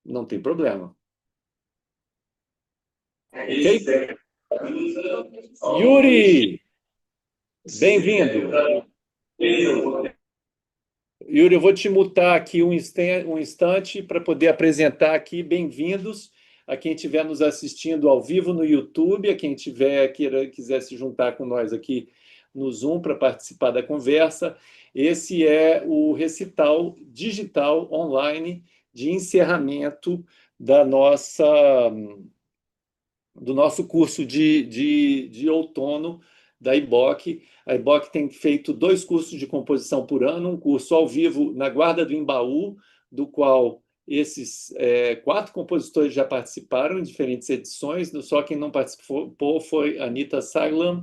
não tem problema. Ok? Yuri, bem-vindo. Yuri, eu vou te mutar aqui um instante para poder apresentar aqui. Bem-vindos a quem estiver nos assistindo ao vivo no YouTube, a quem quiser se juntar com nós aqui no Zoom para participar da conversa. Esse é o recital digital online de encerramento do nosso curso de outono da IBOC. A IBOC tem feito 2 cursos de composição por ano, um curso ao vivo na Guarda do Embaú, do qual esses 4 compositores já participaram em diferentes edições, só quem não participou foi Anita, Sağlam,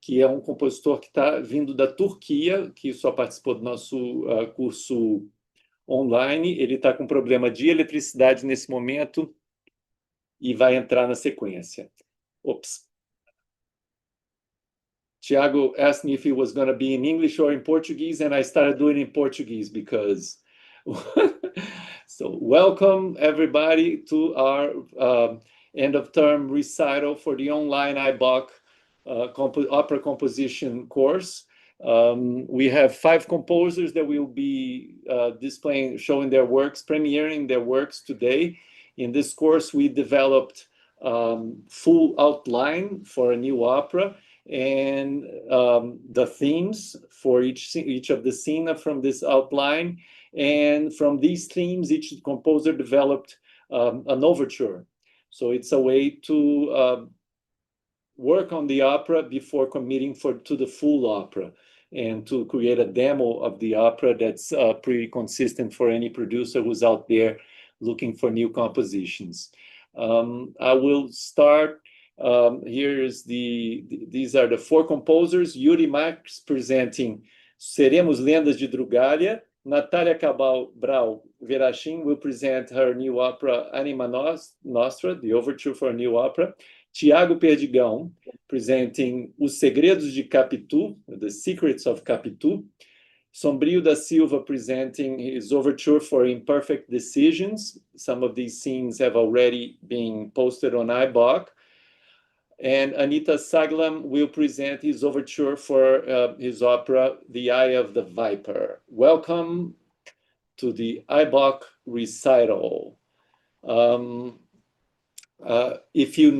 que é um compositor que está vindo da Turquia, que só participou do nosso curso online. Ele está com problema de eletricidade nesse momento e vai entrar na sequência. Oops. Thiago asked me if it was going to be in English or in Portuguese, and I started doing it in Portuguese because... So welcome, everybody, to our end-of-term recital for the online IBOC opera composition course. We have 5 composers that will be showing their works, premiering their works today. In this course, we developed full outline for a new opera, and the themes for each of the scene from this outline. And from these themes, each composer developed an overture. So it's a way to work on the opera before committing to the full opera, and to create a demo of the opera that's pretty consistent for any producer who's out there looking for new compositions. I will start. These are the 4 composers. Yuri Marx presenting Seremos, Lendas de Drugália. Natalia Cabral Varaschin will present her new opera Anima, Nostra, the overture for a new opera. Thiago Perdigão presenting Os Segredos de Capitu, The Secrets of Capitu. Sombrio da Silva presenting his overture for Imperfect Decisions. Some of these scenes have already been posted on IBOC. And Anita Sağlam will present his overture for his opera, The Eye of the Viper. Welcome to the IBOC recital. If you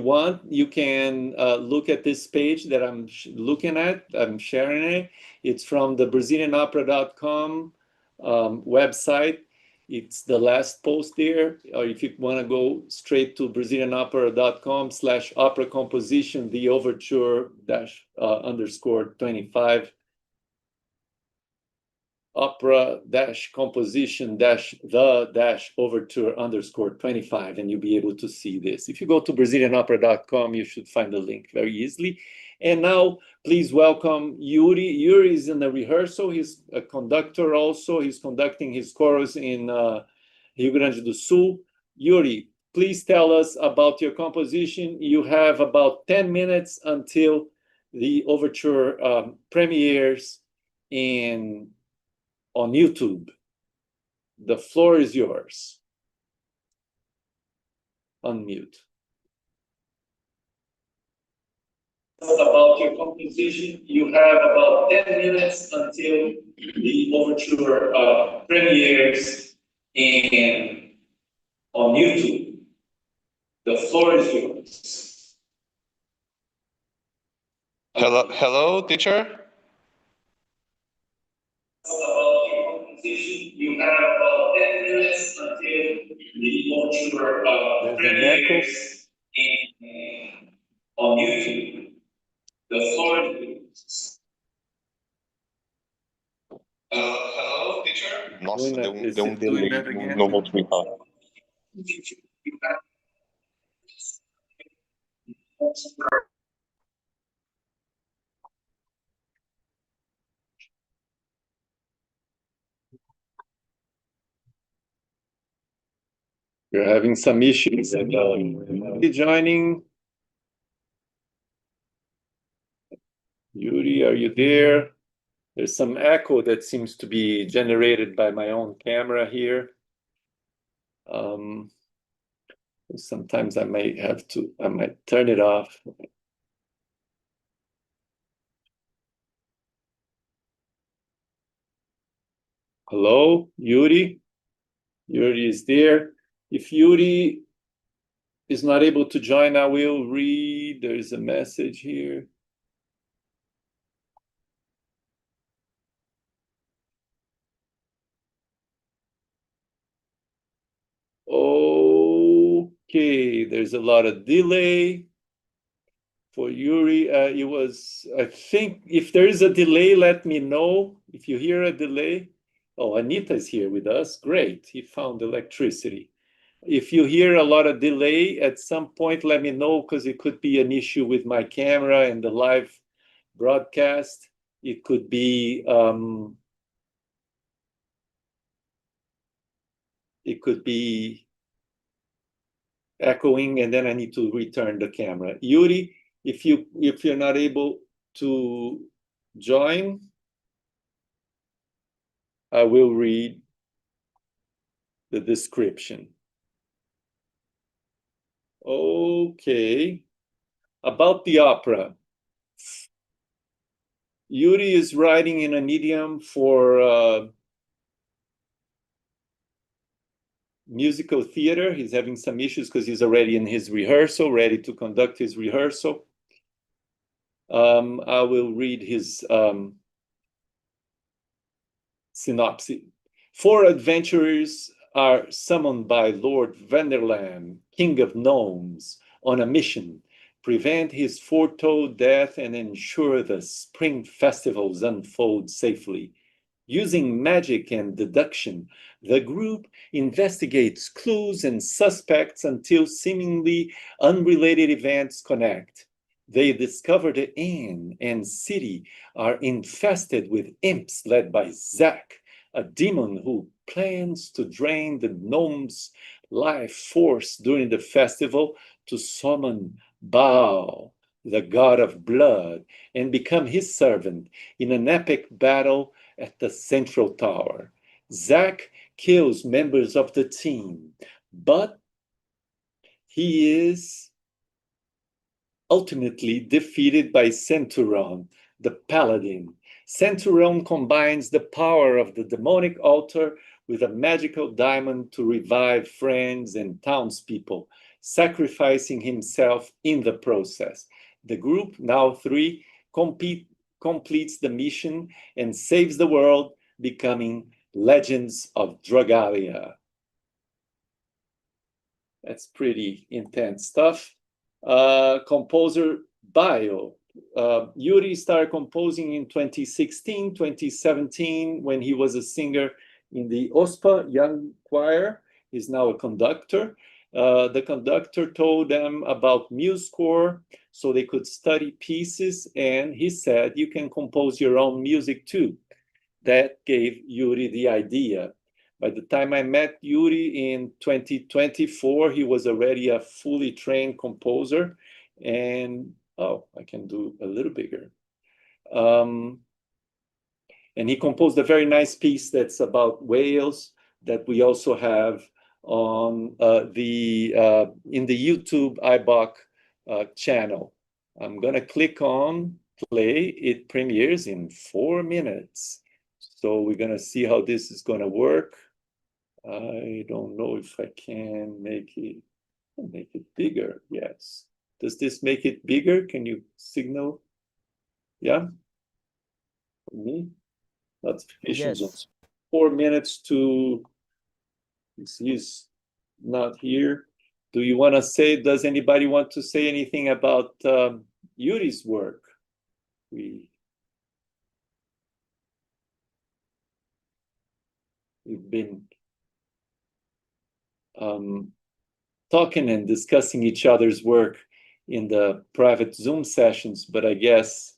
want, you can look at this page that I'm looking at. I'm sharing it. It's from the BrazilianOpera.com website. It's the last post there. Or if you want to go straight to BrazilianOpera.com/opera composition, the overture _25 opera composition the overture _25, and you'll be able to see this. If you go to BrazilianOpera.com, you should find the link very easily. And now, please welcome Yuri. Yuri is in the rehearsal. He's a conductor also. He's conducting his chorus in Rio Grande do Sul. Yuri, please tell us about your composition. You have about 10 minutes until the overture premieres on YouTube. The floor is yours. Unmute. About your composition, you have about 10 minutes until the overture premieres on YouTube. The floor is yours. Hello, teacher. About your composition, you have about 10 minutes until the overture premieres on YouTube. The floor is yours. Hello, teacher. Nossa, deu um delay, não vou te falar. You're having some issues. Joining. Yuri, are you there? There's some echo that seems to be generated by my own camera here. Sometimes I might turn it off. Hello, Yuri. Yuri is there. If Yuri is not able to join, I will read. There's a message here. Okay, there's a lot of delay for Yuri. It was, I think, if there is a delay, let me know. If you hear a delay. Oh, Anita is here with us. Great, he found electricity. If you hear a lot of delay at some point, let me know, because it could be an issue with my camera and the live broadcast. It could be echoing, and then I need to return the camera. Yuri, if you're not able to join, I will read the description. Okay, about the opera. Yuri is writing in an idiom for musical theater. He's having some issues because he's already in his rehearsal, ready to conduct his rehearsal. I will read his synopsis. 4 adventurers are summoned by Lord Vanderland, King of Gnomes, on a mission: prevent his foretold death and ensure the spring festivals unfold safely. Using magic and deduction, the group investigates clues and suspects until seemingly unrelated events connect. They discover the inn and city are infested with imps led by Zack, a demon who plans to drain the gnome's life force during the festival to summon Baal, the god of blood, and become his servant in an epic battle at the central tower. Zack kills members of the team, but he is ultimately defeated by Centurion, the paladin. Centurion combines the power of the demonic altar with a magical diamond to revive friends and townspeople, sacrificing himself in the process. The group, now 3, completes the mission and saves the world, becoming Legends of Drugália. That's pretty intense stuff. Composer bio. Yuri started composing in 2016, 2017, when he was a singer in the OSPA Young Choir. He's now a conductor. The conductor told them about MuseScore so they could study pieces, and he said, you can compose your own music too. That gave Yuri the idea. By the time I met Yuri in 2024, he was already a fully trained composer. And, oh, I can do a little bigger. And he composed a very nice piece that's about whales that we also have on in the YouTube IBOC channel. I'm gonna click on play. It premieres in 4 minutes. So we're gonna see how this is gonna work. I don't know if I can make it bigger. Yes. Does this make it bigger? Can you signal? Yeah? For me? Notifications. Yes. 4 minutes to, he's not here. Do you want to say, does anybody want to say anything about Yuri's work? We've been talking and discussing each other's work in the private Zoom sessions, but I guess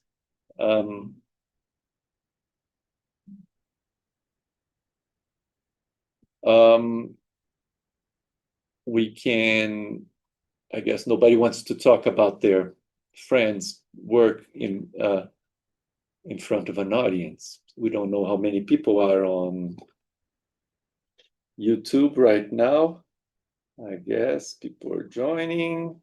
we can, I guess nobody wants to talk about their friends' work in front of an audience. We don't know how many people are on YouTube right now. I guess people are joining.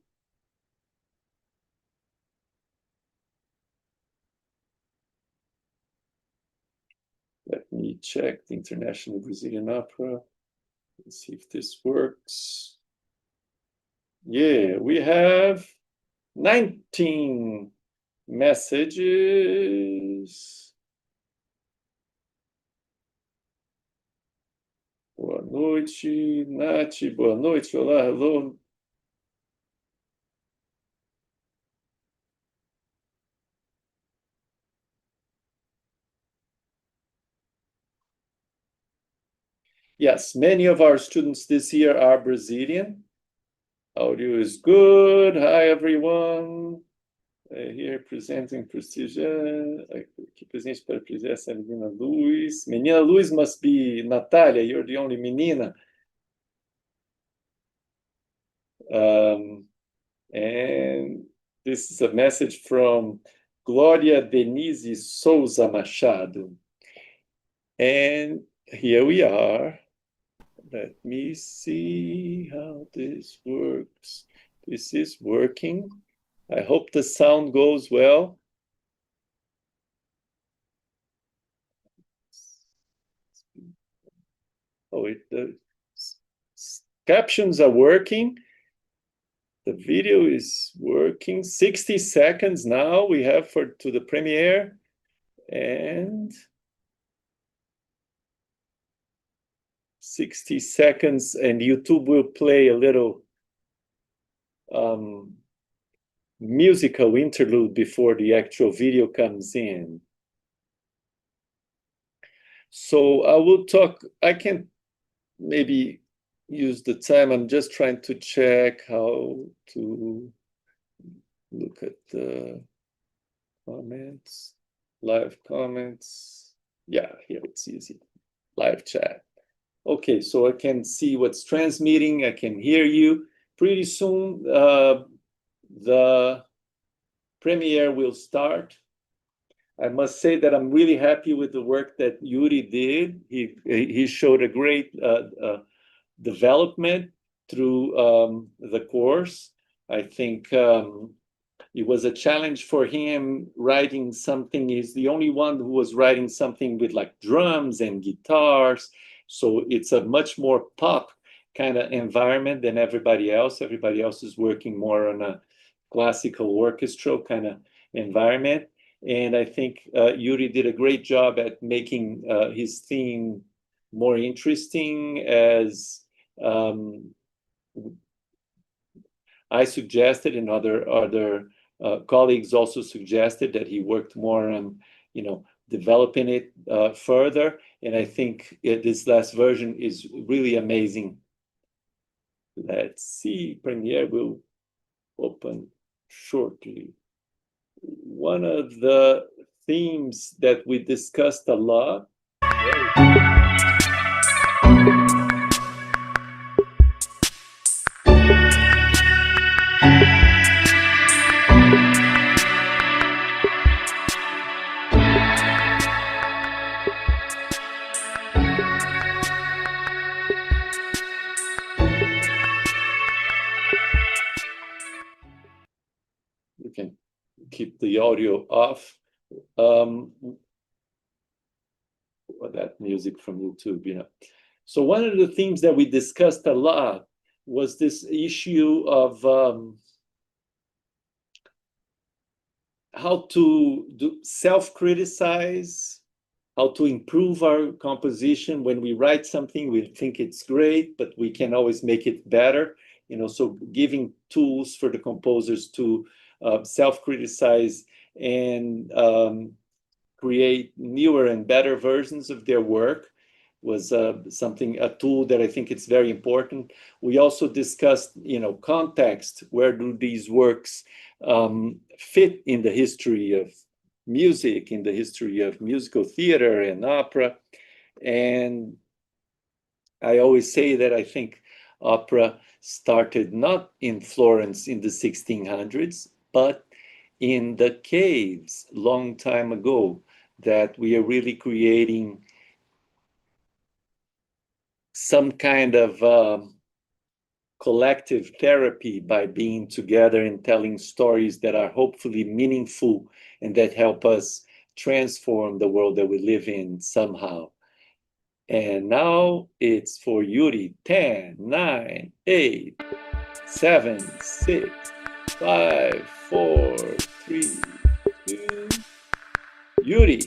Let me check the International Brazilian Opera. Let's see if this works. Yeah, we have 19 messages. Boa noite, Nath. Boa noite. Olá, hello. Yes, many of our students this year are Brazilian. Audio is good. Hi, everyone. Here presenting Prestigia. Aqui presente para presença Menina Luz. Menina Luz must be Natalia. You're the only menina. And this is a message from Glória Denise Souza Machado. And here we are. Let me see how this works. This is working. I hope the sound goes well. Oh, the captions are working. The video is working. 60 seconds now we have to the premiere. And 60 seconds, and YouTube will play a little musical interlude before the actual video comes in. So I will talk, I can maybe use the time. I'm just trying to check how to look at the comments, live comments. Yeah, here it's easy. Live chat. Okay, so I can see what's transmitting. I can hear you. Pretty soon, the premiere will start. I must say that I'm really happy with the work that Yuri did. He showed a great development through the course. I think it was a challenge for him writing something. He's the only one who was writing something with like drums and guitars. So it's a much more pop kind of environment than everybody else. Everybody else is working more on a classical orchestral kind of environment. And I think Yuri did a great job at making his theme more interesting, as I suggested, and other colleagues also suggested that he worked more on, developing it further. And I think this last version is really amazing. Let's see, Premiere will open shortly. One of the themes that we discussed a lot. You can keep the audio off. That music from YouTube, So one of the themes that we discussed a lot was this issue of how to self-criticize, how to improve our composition. When we write something, we think it's great, but we can always make it better. So giving tools for the composers to self-criticize and create newer and better versions of their work was a tool that I think it's very important. We also discussed, context. Where do these works fit in the history of music, in the history of musical theater and opera? And I always say that I think opera started not in Florence in the 1600s, but in the caves long time ago, that we are really creating some kind of collective therapy by being together and telling stories that are hopefully meaningful and that help us transform the world that we live in somehow. And now it's for Yuri. 10, 9, 8, 7, 6, 5, 4, 3, 2. Yuri.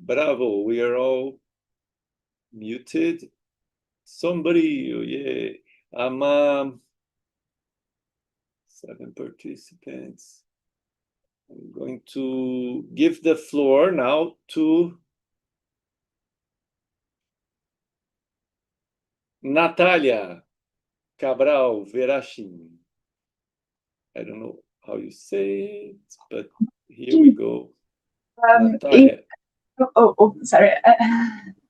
Bravo, we are all muted. Sombrio, yeah. I'm 7 participants. I'm going to give the floor now to Natalia Cabral Varaschin. I don't know how you say it, but here we go. Natalia. Sorry.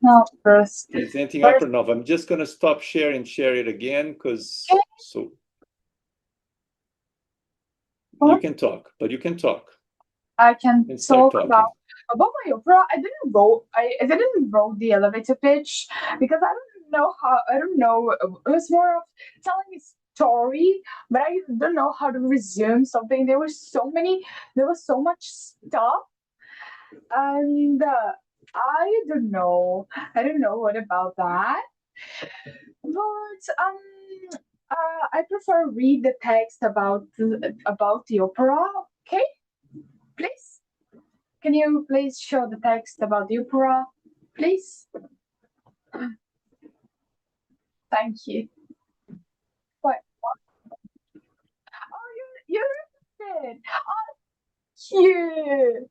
No, first. Presenting Opera Nova. I'm just going to stop sharing and share it again because so you can talk, but you can talk. I can talk about my opera. I didn't wrote the elevator pitch because I don't know. It was more of telling a story, but I don't know how to resume something. There was so much stuff, and I don't know what about that. But prefer read the text about the opera. Okay, please. Can you please show the text about the opera, please? Thank you. What? Oh, you're interested. Oh, cute.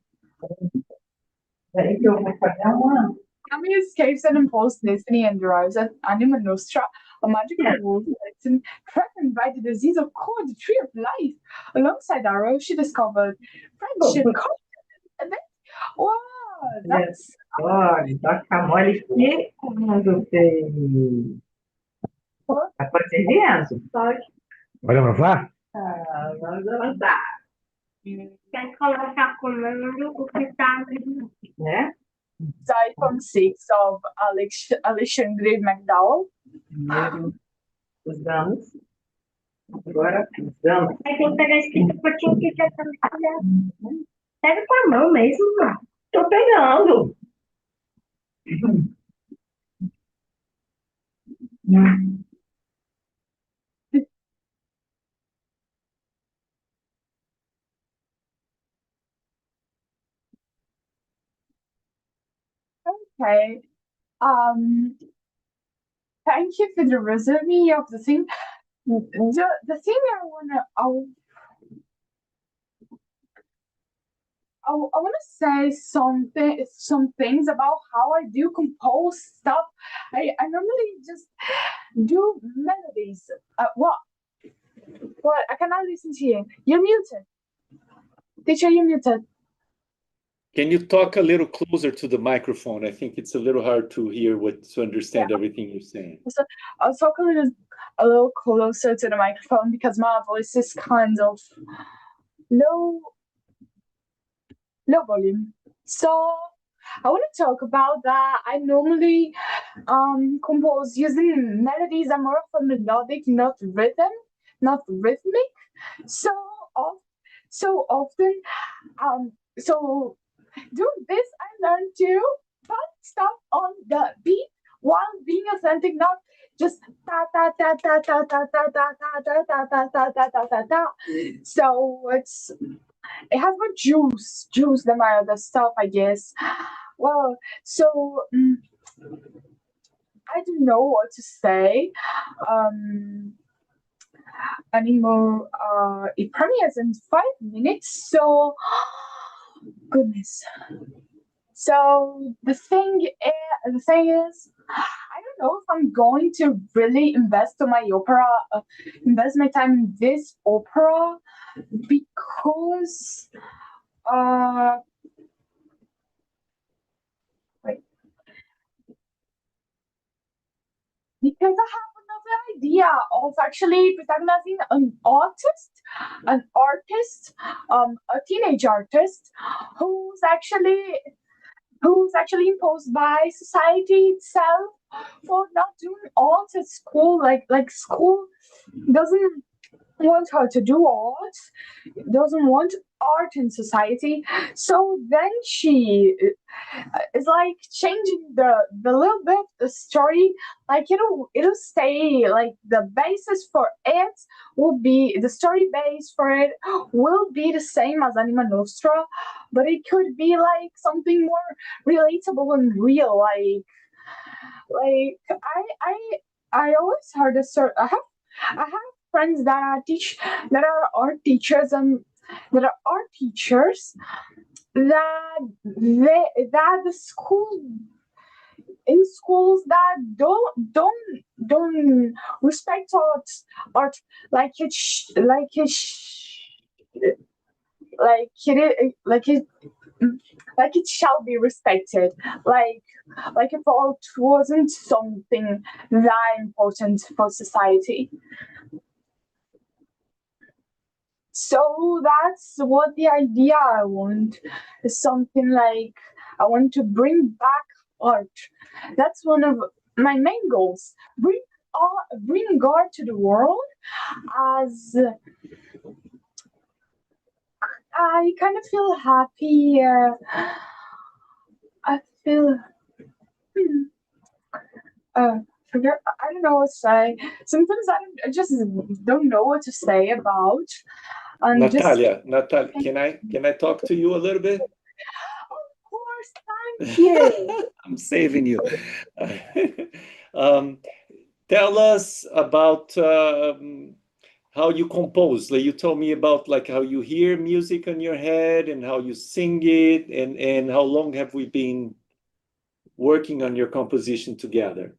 Yami escapes an imposed destiny and arrives at Anima Nostra, a magical world threatened by the disease of cord, the tree of life. Alongside Arrow, she discovered friendship. And then, wow, that's... Olha, toca mole que quando tem. Pode ser Enzo? Pode. Pode avançar? Vamos avançar. Quer colocar comando o que está Né? Side from 6 of Alexandre MacDowell. Primeiro usamos. Agora usamos. Aí tem que pegar escrito porque tinha que já tá no Pega com a mão mesmo, mano. Tô pegando. Okay. Thank you for the recipe of the thing. The thing I wanna say some things about how I do compose stuff. I normally just do melodies. What? I cannot listen to you. You're muted. Teacher, you're muted. Can you talk a little closer to the microphone? I think it's a little hard to hear to understand everything you're saying. So I'll talk a little closer to the microphone because my voice is kind of low volume. So I want to talk about that. I normally compose using melodies. I'm more of a melodic, not rhythmic. So often, doing this, I learned to put stuff on the beat while being authentic, not just ta ta ta ta ta ta ta ta ta ta ta ta ta ta ta ta ta. So it has more juice than my other stuff, I guess. Well, so I don't know what to say. Anymore. It premieres in 5 minutes, so goodness. So the thing is, I don't know if I'm going to really invest my time in this opera because because I have another idea of actually protagonizing an artist, a teenage artist who's actually imposed by society itself for not doing art at school. Like school doesn't want her to do art, doesn't want art in society. So then she is like changing the little bit the story. Like it'll stay like the basis for it will be the story base for it will be the same as Anima Nostra, but it could be like something more relatable and real. Like I always heard I have friends that are art teachers and that are art teachers that the schools that don't respect art like it shall be respected, like if art wasn't something that important for society. So that's what the idea I want is something like I want to bring back art. That's one of my main goals. Bring art to the world as I kind of feel happy. I feel forget. I don't know what to say. Sometimes I just don't know what to say about. And Natalia, can I talk to you a little bit? Of course, thank you. I'm saving you. Tell us about how you compose. Like, you told me about like how you hear music in your head and how you sing it, and how long have we been working on your composition together?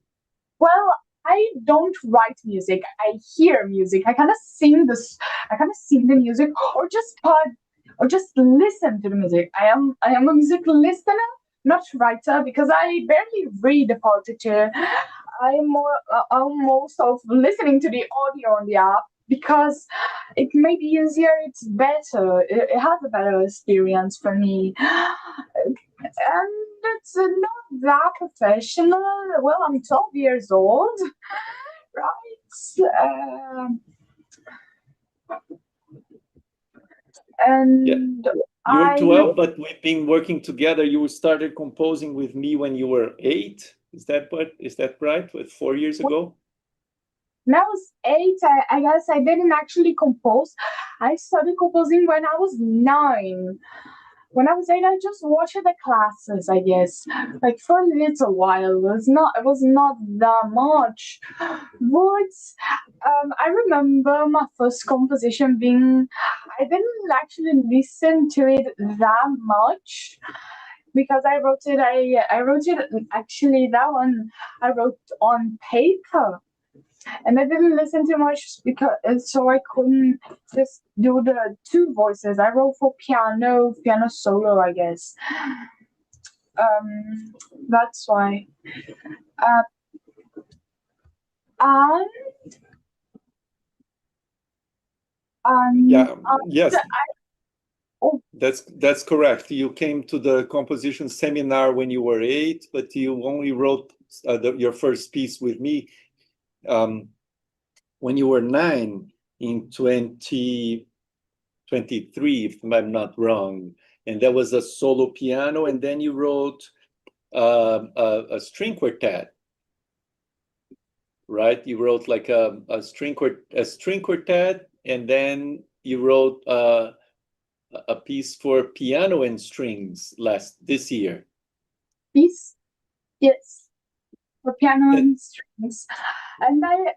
Well, I don't write music. I hear music. I kind of sing the music, or just listen to the music. I am a music listener, not writer, because I barely read the partiture. I'm most of listening to the audio on the app because it may be easier. It's better. It has a better experience for me. And it's not that professional. Well, I'm 12 years old, right? And yeah. You're 12, but we've been working together. You started composing with me when you were 8. Is that right? 4 years ago? When I was 8, I guess I didn't actually compose. I started composing when I was 9. When I was 8, I just watched the classes, I guess, like for a little while. It was not that much, but I remember my first composition being. I didn't actually listen to it that much because I wrote it. I wrote it actually, that one I wrote on paper. And I didn't listen too much so I couldn't just do the 2 voices. I wrote for piano solo, I guess. That's why. Yes. That's correct. You came to the composition seminar when you were 8, but you only wrote your first piece with me when you were 9 in 2023, if I'm not wrong, and that was a solo piano, and then you wrote a string quartet, right? You wrote like a string quartet, and then you wrote a piece for piano and strings this year. Piece, yes, for piano and strings. And I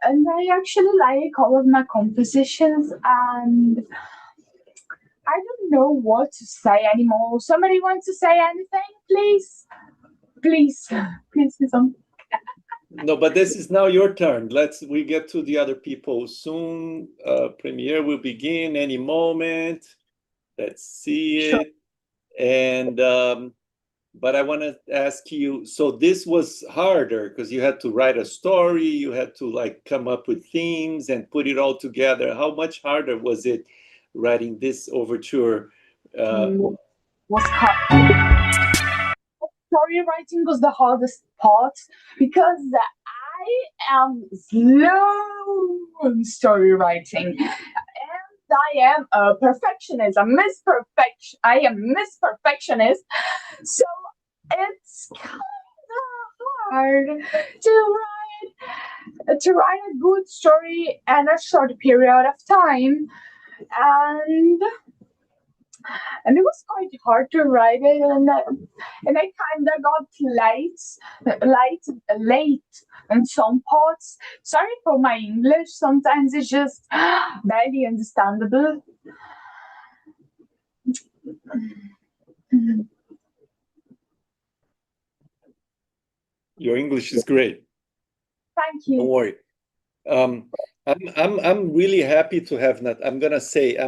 actually like all of my compositions, and I don't know what to say anymore. Somebody wants to say anything, please? Please do something. No, but this is now your turn. We get to the other people soon. Premiere will begin any moment. Let's see it. Sure. And but I want to ask you, so this was harder because you had to write a story, you had to like come up with themes and put it all together. How much harder was it writing this overture? Was hard. Story writing was the hardest part because I am slow in story writing. I am a perfectionist. I am Miss Perfectionist. So it's kind of hard to write a good story in a short period of time, and it was quite hard to write it, and I kind of got late in some parts. Sorry for my English. Sometimes it's just barely understandable. Your English is great. Thank you. Don't worry. I'm really happy to have I'm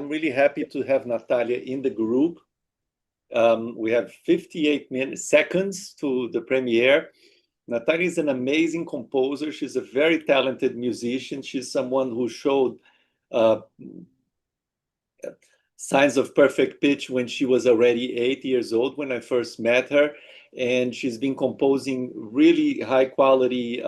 really happy to have Natalia in the group. We have 58 seconds to the premiere. Natalia is an amazing composer. She's a very talented musician. She's someone who showed signs of perfect pitch when she was already 8 years old when I first met her. And she's been composing really high quality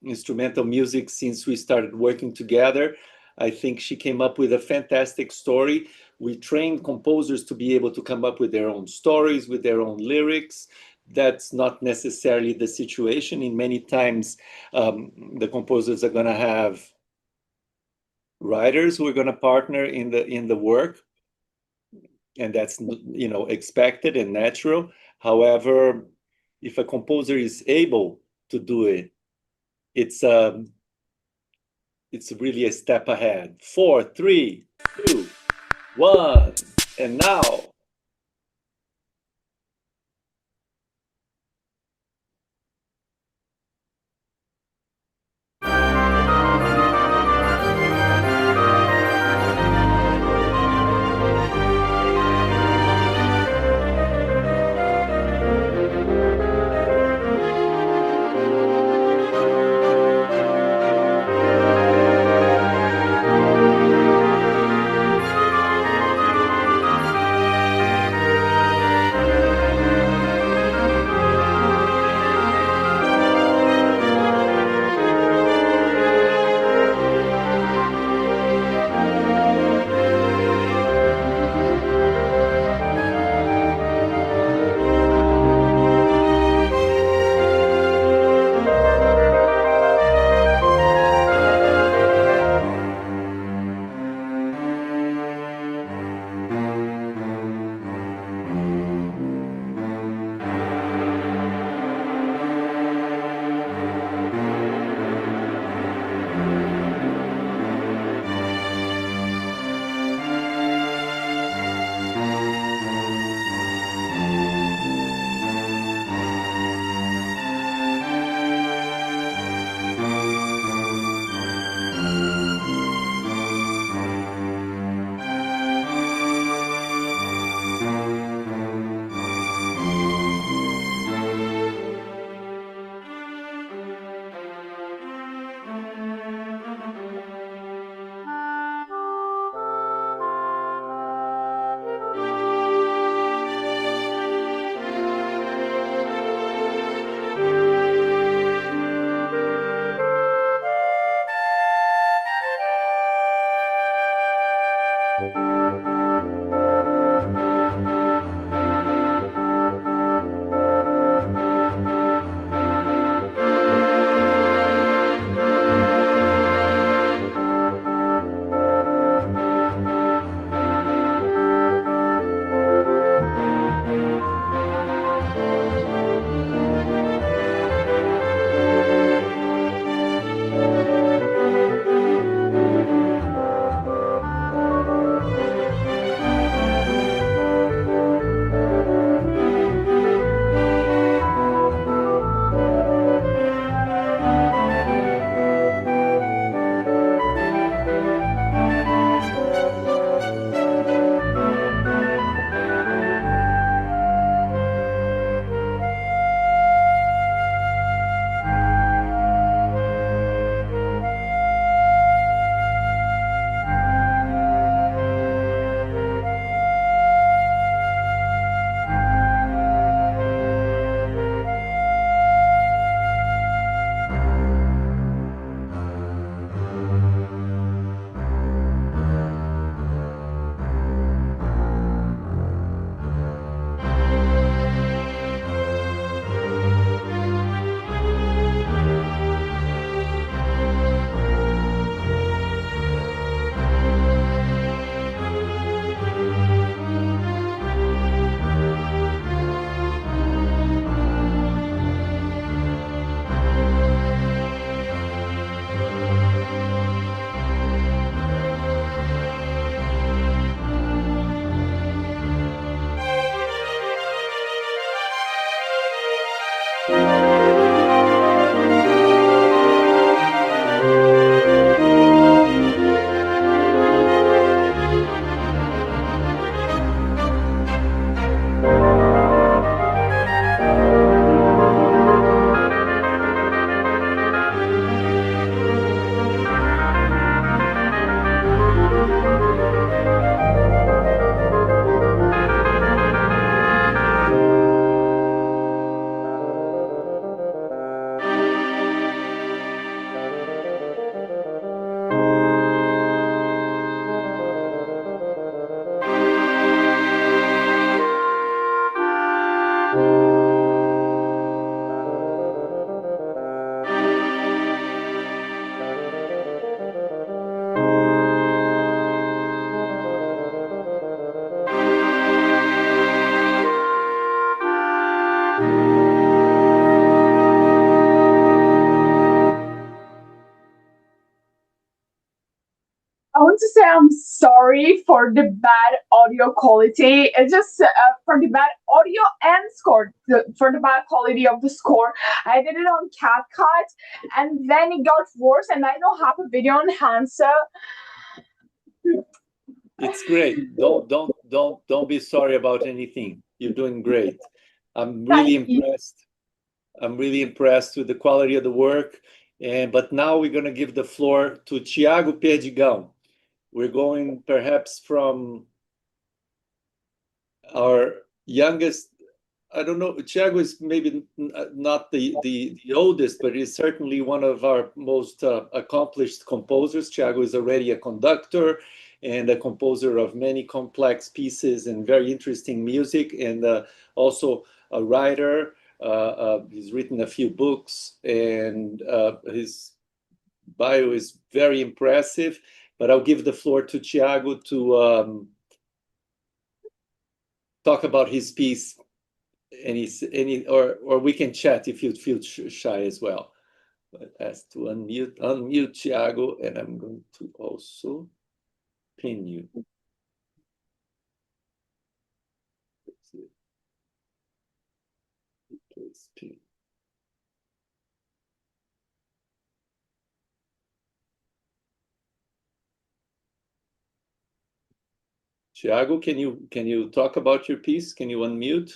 instrumental music since we started working together. I think she came up with a fantastic story. We trained composers to be able to come up with their own stories, with their own lyrics. that's not necessarily the situation. In many times, the composers are going to have writers who are going to partner in the work, and that's expected and natural. However, if a composer is able to do it, it's really a step ahead. 4, 3, 2, 1, and now. I want to say I'm sorry for the bad audio quality. It's just for the bad audio and score, for the bad quality of the score. I did it on CapCut, and then it got worse, and I don't have a video on hand, so it's great. Don't be sorry about anything. You're doing great. I'm really impressed. I'm really impressed with the quality of the work. But now we're going to give the floor to Thiago Perdigão. We're going perhaps from our youngest, I don't know, Thiago is maybe not the oldest, but he's certainly one of our most accomplished composers. Thiago is already a conductor and a composer of many complex pieces and very interesting music, and also a writer. He's written a few books, and his bio is very impressive. But I'll give the floor to Thiago to talk about his piece, or we can chat if you feel shy as well. But ask to unmute Thiago, and I'm going to also pin you. Please pin. Thiago, can you talk about your piece? Can you unmute?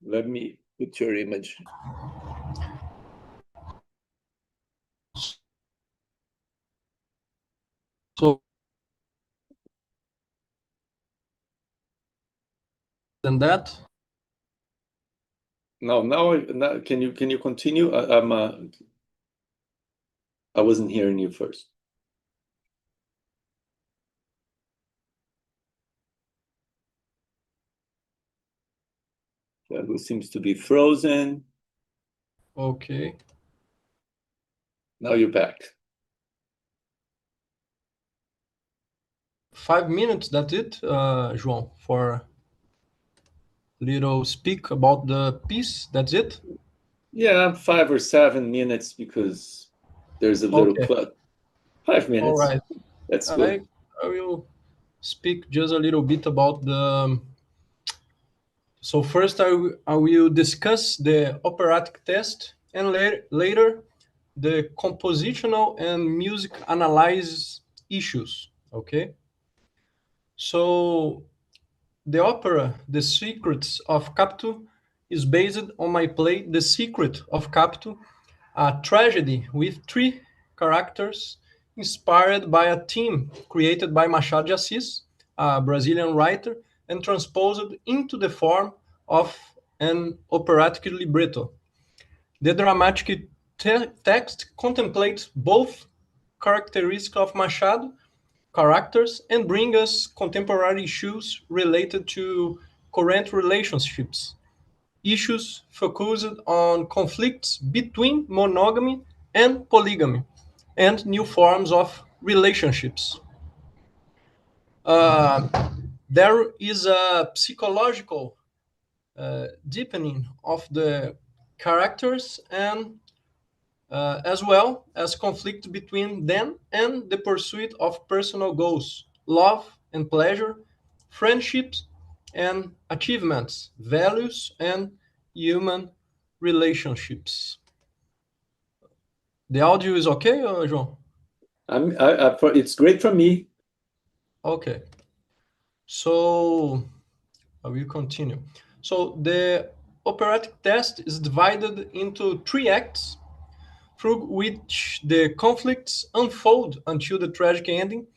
Let me put your image. So than that. No, now can you continue? I wasn't hearing you first. Thiago seems to be frozen. Okay. Now you're back. 5 minutes, that's it, João, for little speak about the piece, that's it? Yeah, 5 or 7 minutes, because there's a little clip. 5 minutes. All right. That's good. I will speak just a little bit about the... So first I will discuss the operatic test, and later the compositional and music analysis issues, okay? So the opera, The Secrets of Capitu, is based on my play, The Secret of Capitu, a tragedy with 3 characters inspired by a theme created by Machado de Assis, a Brazilian writer, and transposed into the form of an operatic libretto. The dramatic text contemplates both characteristics of Machado characters and bring us contemporary issues related to current relationships, issues focused on conflicts between monogamy and polygamy, and new forms of relationships. There is a psychological deepening of the characters, and as well as conflict between them and the pursuit of personal goals, love and pleasure, friendships and achievements, values and human relationships. The audio is okay, João? It's great for me. Okay. So I will continue. So the operatic test is divided into 3 acts, through which the conflicts unfold until the tragic ending,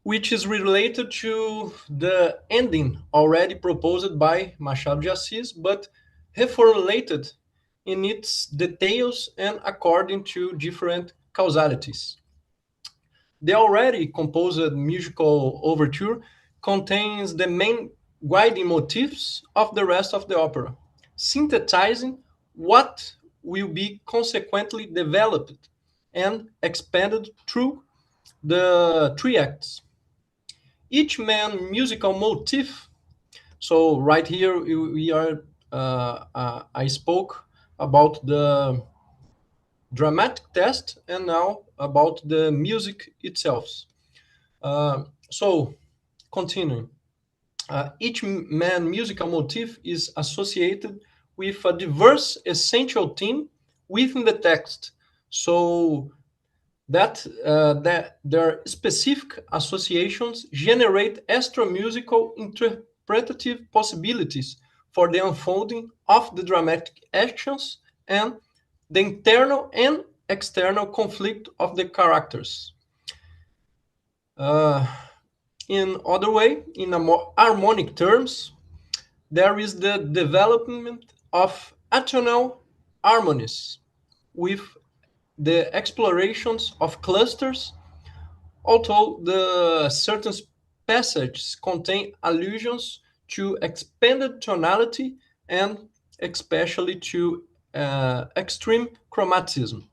which is related to the ending already proposed by Machado de Assis, but reformulated in its details and according to different causalities. The already composed musical overture contains the main guiding motifs of the rest of the opera, synthesizing what will be consequently developed and expanded through the 3 acts. Each main musical motif, so right here we are I spoke about the dramatic test and now about the music itself. So, continuing. Each main musical motif is associated with a diverse essential theme within the text, so that their specific associations generate extra musical interpretative possibilities for the unfolding of the dramatic actions and the internal and external conflict of the characters. In other way, in a more harmonic terms, there is the development of atonal harmonies with the explorations of clusters, although the certain passages contain allusions to expanded tonality and especially to extreme chromatism.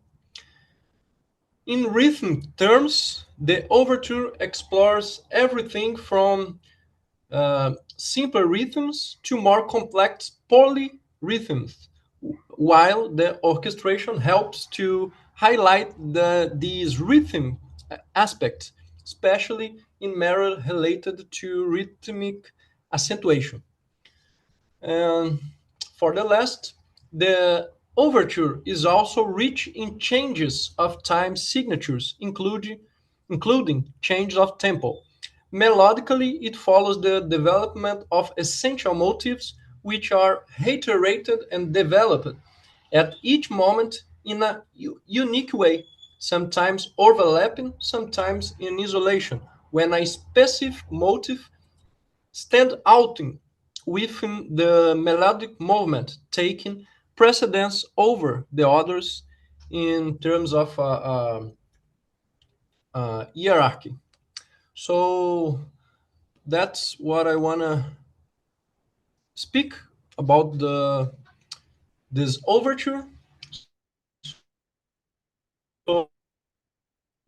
In rhythm terms, the overture explores everything from simple rhythms to more complex polyrhythms, while the orchestration helps to highlight these rhythm aspects, especially in matter related to rhythmic accentuation. And for the last, the overture is also rich in changes of time signatures, including change of tempo. Melodically, it follows the development of essential motifs which are reiterated and developed at each moment in a unique way, sometimes overlapping, sometimes in isolation, when a specific motif stands out within the melodic movement, taking precedence over the others in terms of hierarchy. So that's what I want to speak about this overture. So,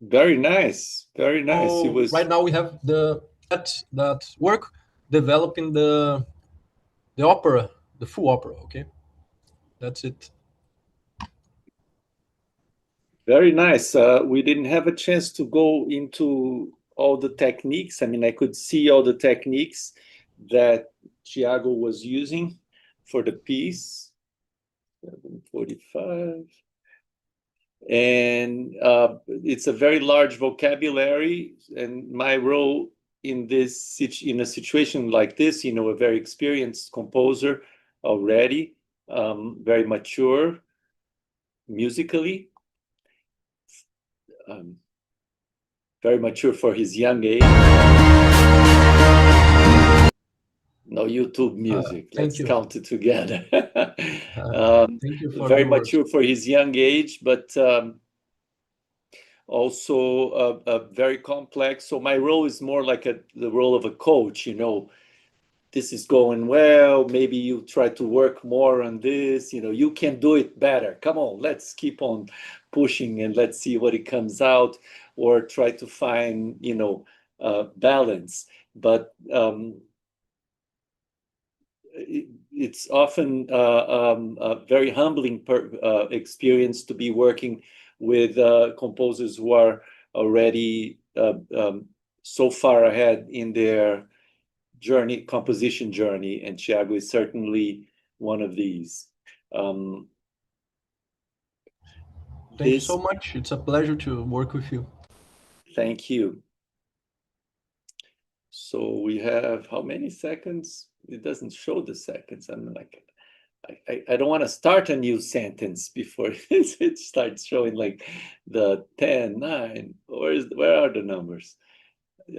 very nice, very nice. It was right now we have that work developing the opera, the full opera. Okay, that's it. Very nice. We didn't have a chance to go into all the techniques. I mean, I could see all the techniques that Thiago was using for the piece. 7:45. And it's a very large vocabulary. And my role in a situation like this, you know, a very experienced composer already, very mature musically, very mature for his young age. No YouTube music. Let's count it together. Thank you for very mature for his young age, but also very complex. So my role is more like the role of a coach. You know, this is going well. Maybe you try to work more on this. You know, you can do it better. Come on, let's keep on pushing and let's see what it comes out, or try to find, you know, balance. But it's often a very humbling experience to be working with composers who are already so far ahead in their composition journey, and Thiago is certainly one of these. Thank you so much. It's a pleasure to work with you. Thank you. So we have how many seconds? It doesn't show the seconds. I'm like, I don't want to start a new sentence before it starts showing like the 10, 9. Where are the numbers?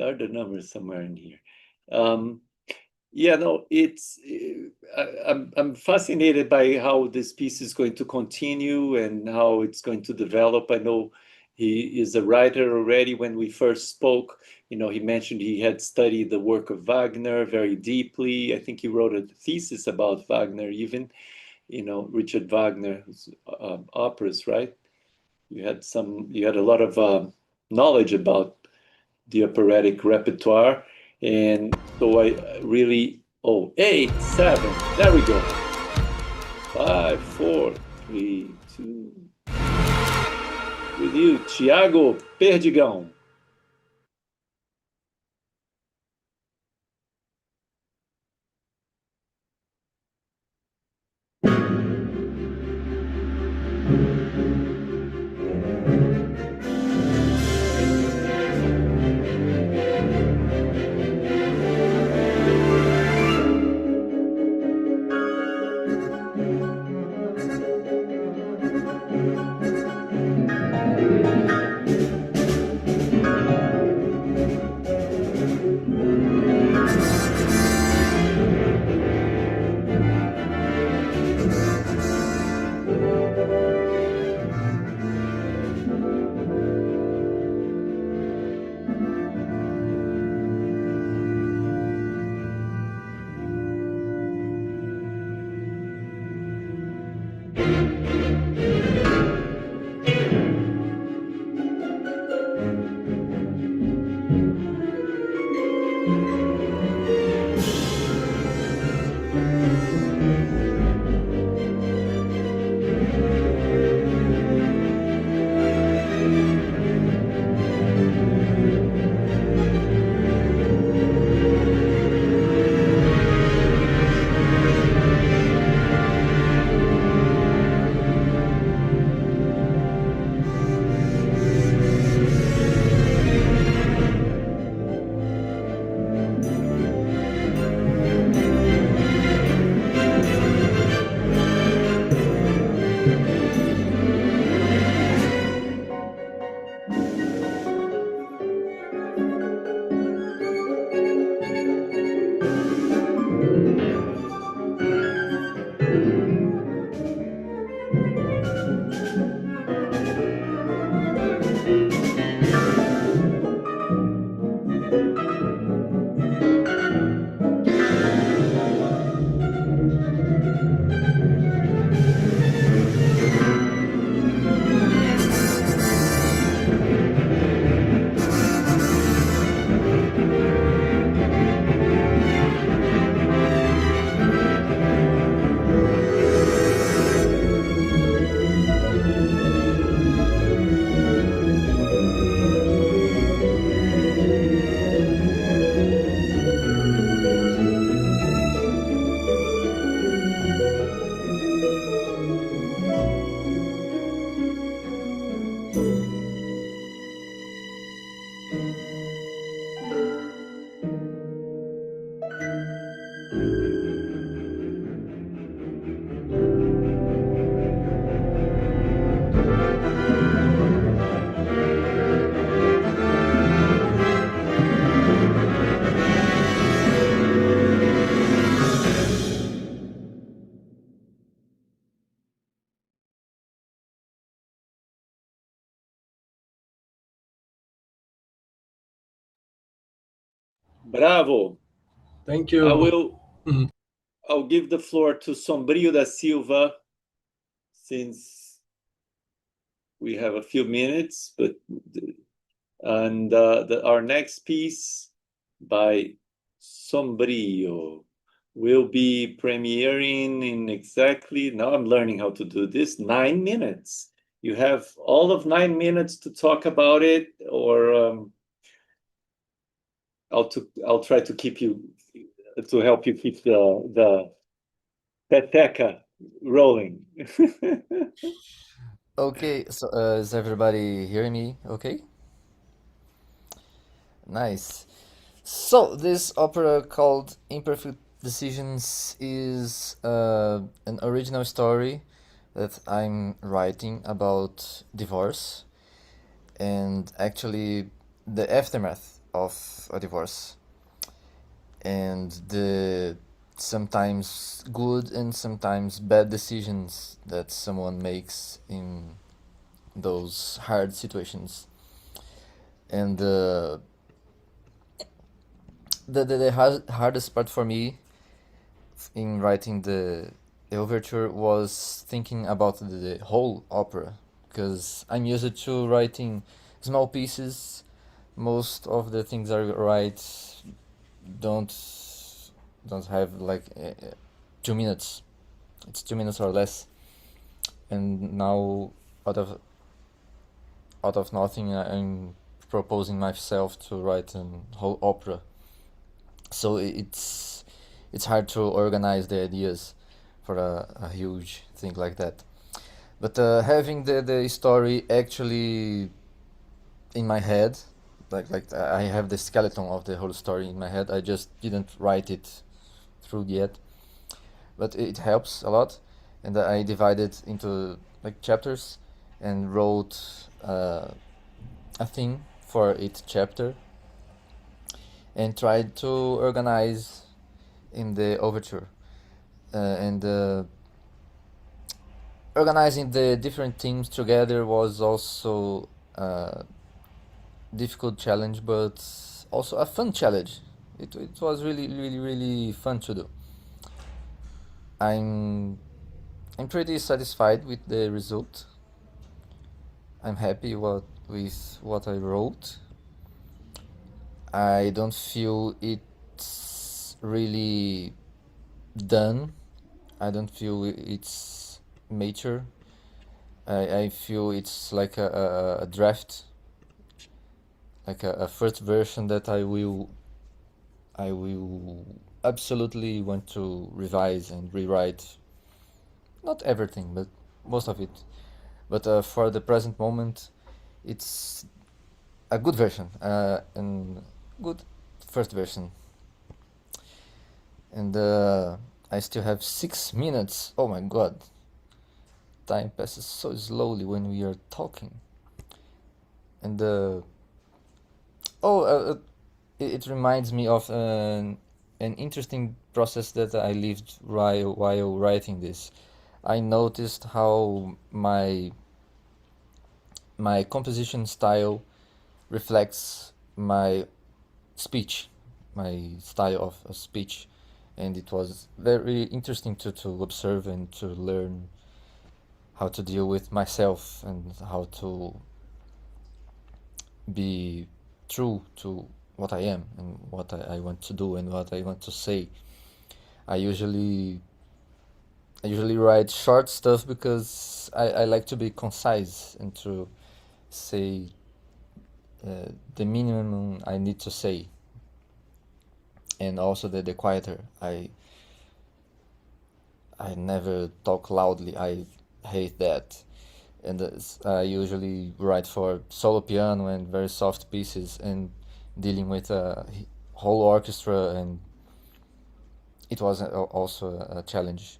Are the numbers somewhere in here? Yeah, no, I'm fascinated by how this piece is going to continue and how it's going to develop. I know he is a writer already. When we first spoke, you know, he mentioned he had studied the work of Wagner very deeply. I think he wrote a thesis about Wagner even, you know, Richard Wagner's operas, right? You had a lot of knowledge about the operatic repertoire. And so I really, 8, 7, there we go. 5, 4, 3, 2. With you, Thiago Perdigão. Bravo. Thank you. I'll give the floor to Sombrio da Silva, since we have a few minutes, our next piece by Sombrio will be premiering in exactly, now I'm learning how to do this, 9 minutes. You have all of 9 minutes to talk about it, or I'll try to keep you, to help you keep the peteca rolling. Okay, so is everybody hearing me okay? Nice. So this opera called Imperfect Decisions is an original story that I'm writing about divorce and actually the aftermath of a divorce and the sometimes good and sometimes bad decisions that someone makes in those hard situations. And the hardest part for me in writing the overture was thinking about the whole opera, because I'm used to writing small pieces. Most of the things I write don't have like 2 minutes, It's 2 minutes or less. And now, out of nothing, I'm proposing myself to write a whole opera. So it's hard to organize the ideas for a huge thing like that. But having the story actually in my head, like I have the skeleton of the whole story in my head. I just didn't write it through yet, but it helps a lot. And I divided into like chapters and wrote a theme for each chapter and tried to organize in the overture and organizing the different themes together was also a difficult challenge, but also a fun challenge. It was really fun to do. I'm pretty satisfied with the result. I'm happy with what I wrote. I don't feel it's really done. I don't feel it's mature. I feel it's like a draft, like a first version that I will absolutely want to revise and rewrite. Not everything, but most of it. But for the present moment, it's a good version, and good first version. And I still have 6 minutes. Oh my god. Time passes so slowly when we are talking. And it reminds me of an interesting process that I lived while writing this. I noticed how my composition style reflects my speech, my style of speech, and it was very interesting to observe and to learn how to deal with myself and how to be true to what I am and what I want to do and what I want to say. I usually write short stuff because I like to be concise and to say the minimum I need to say, and also the quieter. I never talk loudly. I hate that. And I usually write for solo piano and very soft pieces and dealing with a whole orchestra, and it was also a challenge,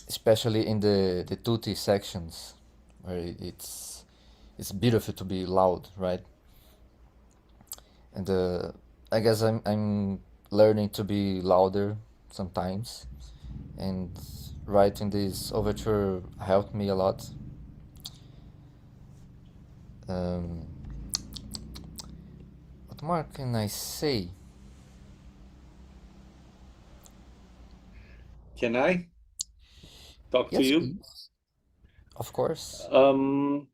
especially in the tutti sections where it's beautiful to be loud, right? And I guess I'm learning to be louder sometimes, and writing this overture helped me a lot. What more can I say? Can I talk to Yes, you? please. Of course. I'm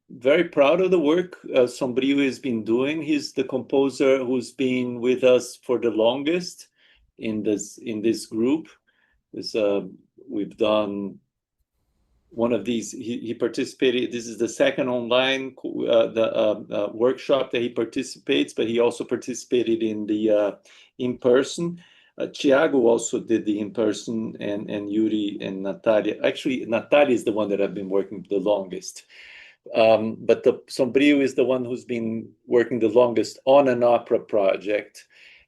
very proud of the work Sombrio has been doing. He's the composer who's been with us for the longest in this group. We've done one of these. He participated. This is the second online workshop that he participates, but he also participated in the in-person. Thiago also did the in-person, and Yuri and Natalia. Actually, Natalia is the one that I've been working the longest. But the Sombrio is the one who's been working the longest on an opera project.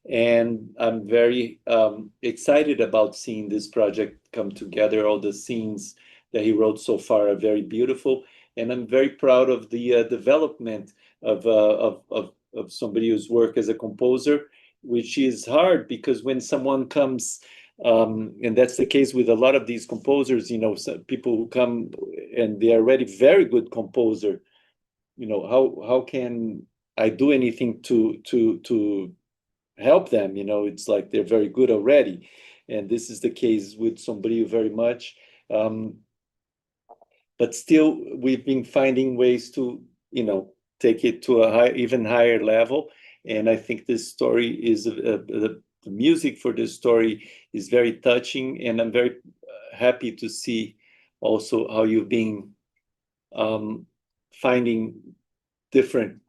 And I'm very excited about seeing this project come together. All the scenes that he wrote so far are very beautiful. And I'm very proud of the development of Sombrio's work as a composer, which is hard because when someone comes, and that's the case with a lot of these composers, people who come and they are already very good composer, how can I do anything to help them? It's like they're very good already. And this is the case with Sombrio very much. But still, we've been finding ways to, take it to a even higher level. And I think this story is the music for this story is very touching, and I'm very happy to see also how you've been finding different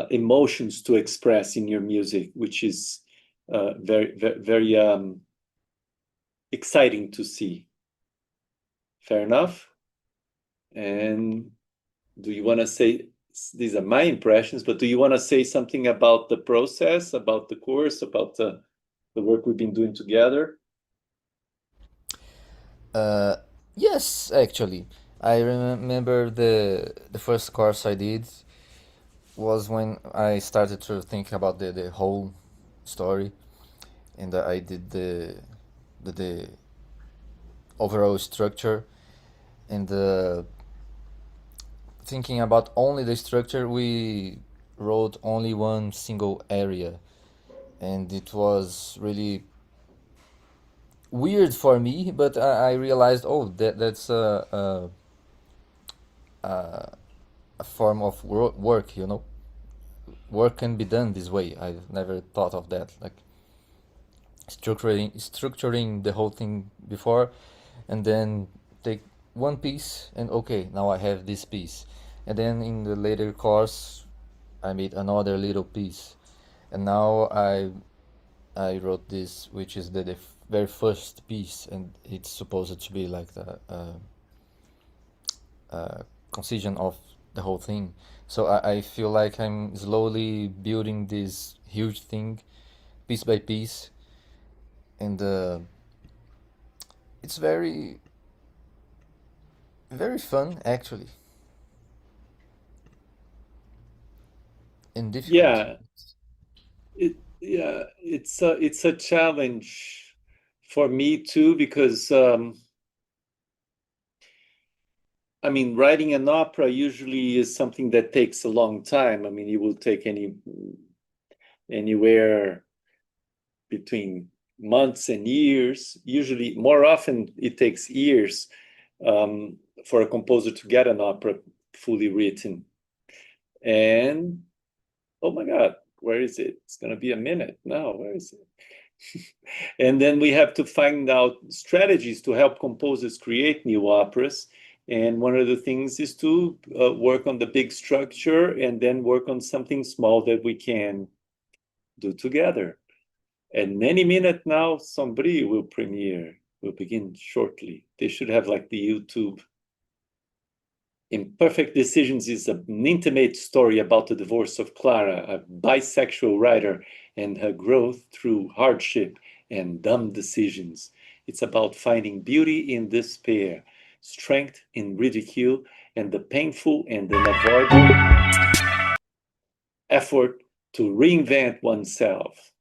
emotions to express in your music, which is very exciting to see. Fair enough. And do you want to say, these are my impressions, but do you want to say something about the process, about the course, about the work we've been doing together? Yes, actually. I remember the first course I did was when I started to think about the whole story, and I did the overall structure, and thinking about only the structure, we wrote only one single area, and it was really weird for me, but I realized, oh, that's a form of work, you know. Work can be done this way. I've never thought of that, like structuring the whole thing before, and then take one piece and okay, now I have this piece, and then in the later course I made another little piece, and now I wrote this, which is the very first piece, and it's supposed to be like the concision of the whole thing. So I feel like I'm slowly building this huge thing piece by piece, and it's very fun actually, and difficult. It's a challenge for me too, because I mean, writing an opera usually is something that takes a long time. I mean, it will take anywhere between months and years. Usually, more often, it takes years for a composer to get an opera fully written. And oh my God, where is it? It's going to be a minute now. Where is it? And then we have to find out strategies to help composers create new operas. And one of the things is to work on the big structure and then work on something small that we can do together. And any minute now, Sombrio will premiere, will begin shortly. They should have like the YouTube. Imperfect Decisions is an intimate story about the divorce of Clara, a bisexual writer, and her growth through hardship and dumb decisions. It's about finding beauty in despair, strength in ridicule, and the painful and unavoidable effort to reinvent oneself.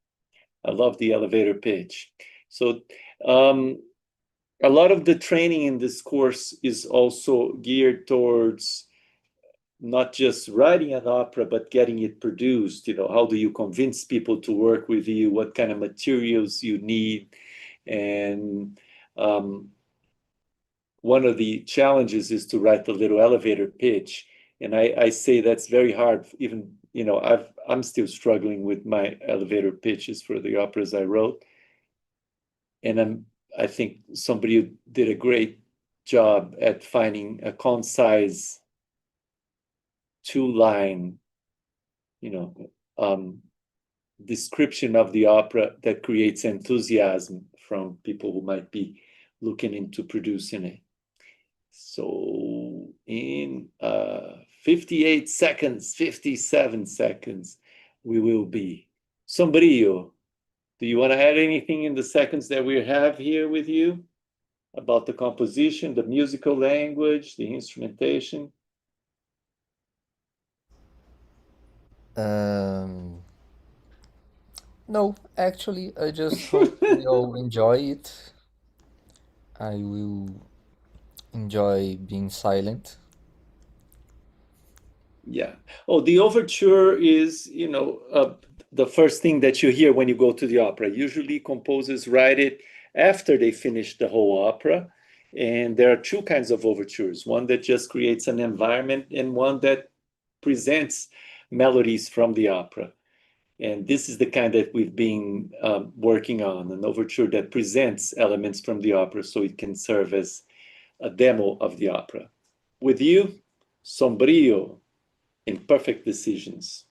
I love the elevator pitch. So a lot of the training in this course is also geared towards not just writing an opera, but getting it produced. You know, how do you convince people to work with you? What kind of materials you need? And one of the challenges is to write the little elevator pitch. And I say that's very hard. Even, you know, I'm still struggling with my elevator pitches for the operas I wrote. And I think somebody did a great job at finding a concise two-line, description of the opera that creates enthusiasm from people who might be looking into producing it. So in 58 seconds, 57 seconds, we will be. Sombrio, do you want to add anything in the seconds that we have here with you about the composition, the musical language, the instrumentation? No, actually, I just hope we all enjoy it. I will enjoy being silent. Yeah. Oh, the overture is, the first thing that you hear when you go to the opera. Usually composers write it after they finish the whole opera. And there are two kinds of overtures, one that just creates an environment and one that presents melodies from the opera. And this is the kind that we've been working on, an overture that presents elements from the opera so it can serve as a demo of the opera. With you, Sombrio, Imperfect Decisions.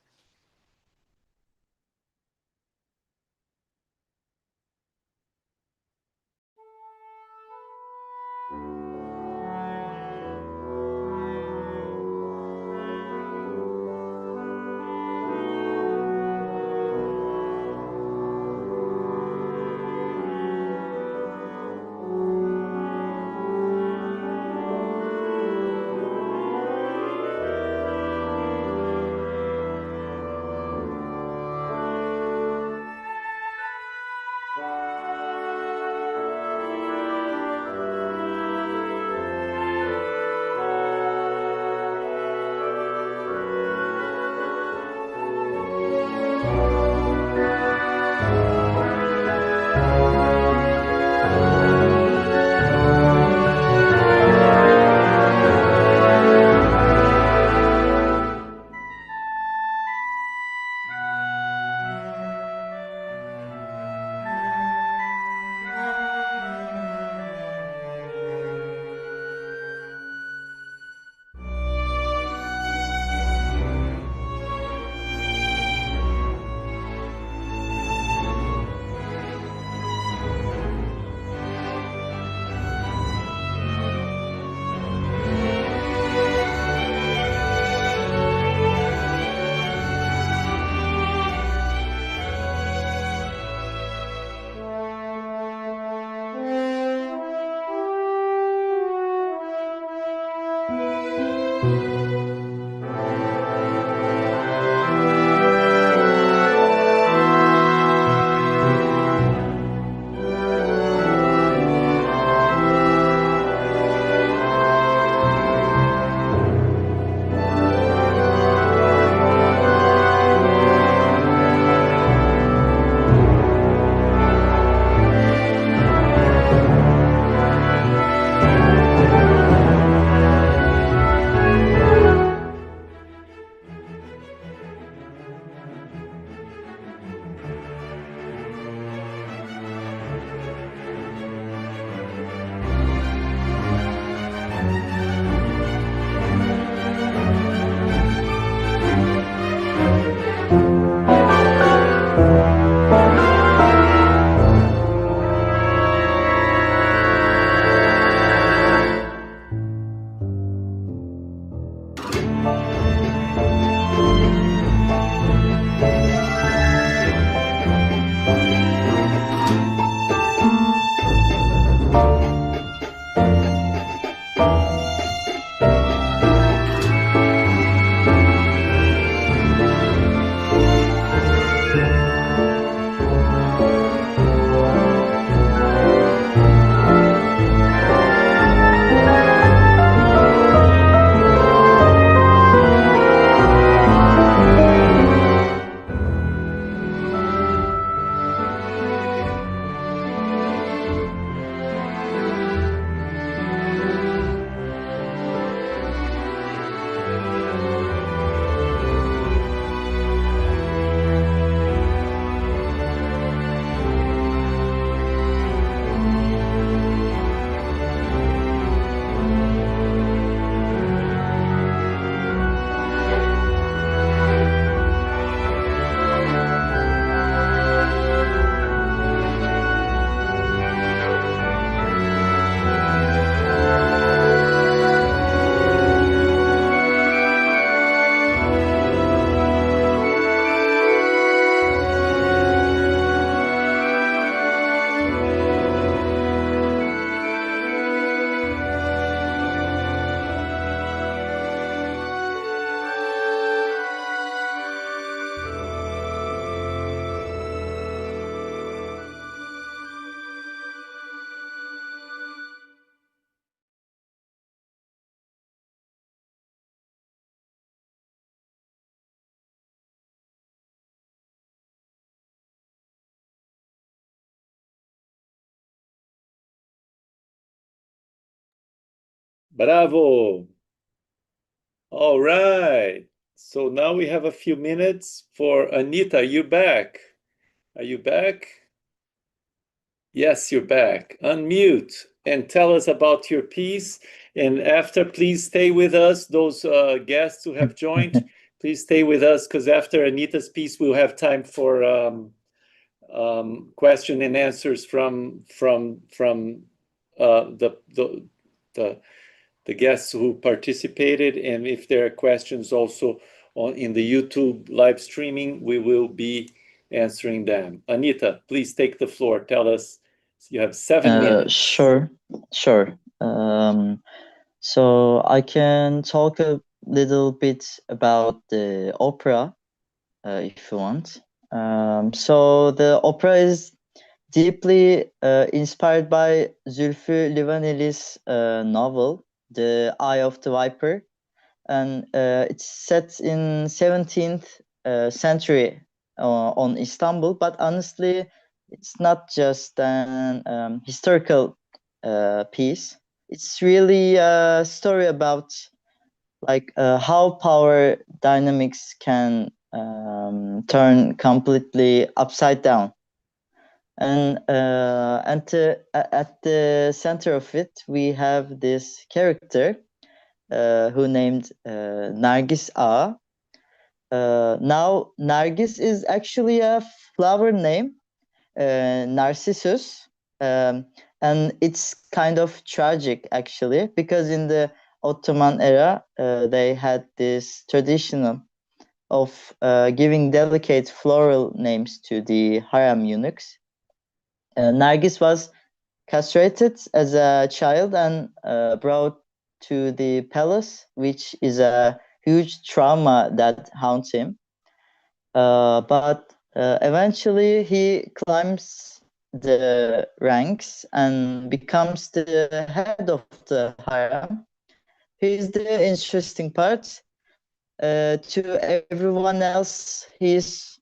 Bravo. All right. So now we have a few minutes for Anita. Are you back? Are you back? Yes, you're back. Unmute and tell us about your piece. And after, please stay with us. Those guests who have joined, please stay with us, because after Anita's piece, we'll have time for question and answers from the guests who participated. And if there are questions also in the YouTube live streaming, we will be answering them. Anita, please take the floor. Tell us, you have 7 minutes. Sure. So I can talk a little bit about the opera, if you want. So the opera is deeply inspired by Zülfü Livaneli's novel, The Eye of the Viper, and it's set in 17th century on Istanbul. But honestly, it's not just an historical piece. It's really a story about like how power dynamics can turn completely upside down. And at the center of it, we have this character who named Nargis A. Now, Nargis is actually a flower name, Narcissus, and it's kind of tragic actually, because in the Ottoman era, they had this tradition of giving delicate floral names to the harem eunuchs. Nargis was castrated as a child and brought to the palace, which is a huge trauma that haunts him. But eventually he climbs the ranks and becomes the head of the harem. Here's the interesting part. To everyone else, he's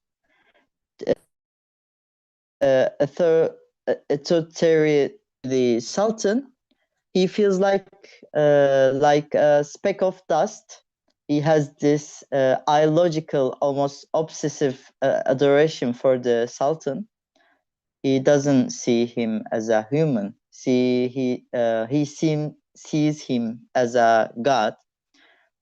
the sultan. He feels like a speck of dust. He has this illogical, almost obsessive adoration for the sultan. He doesn't see him as a human. He sees him as a god.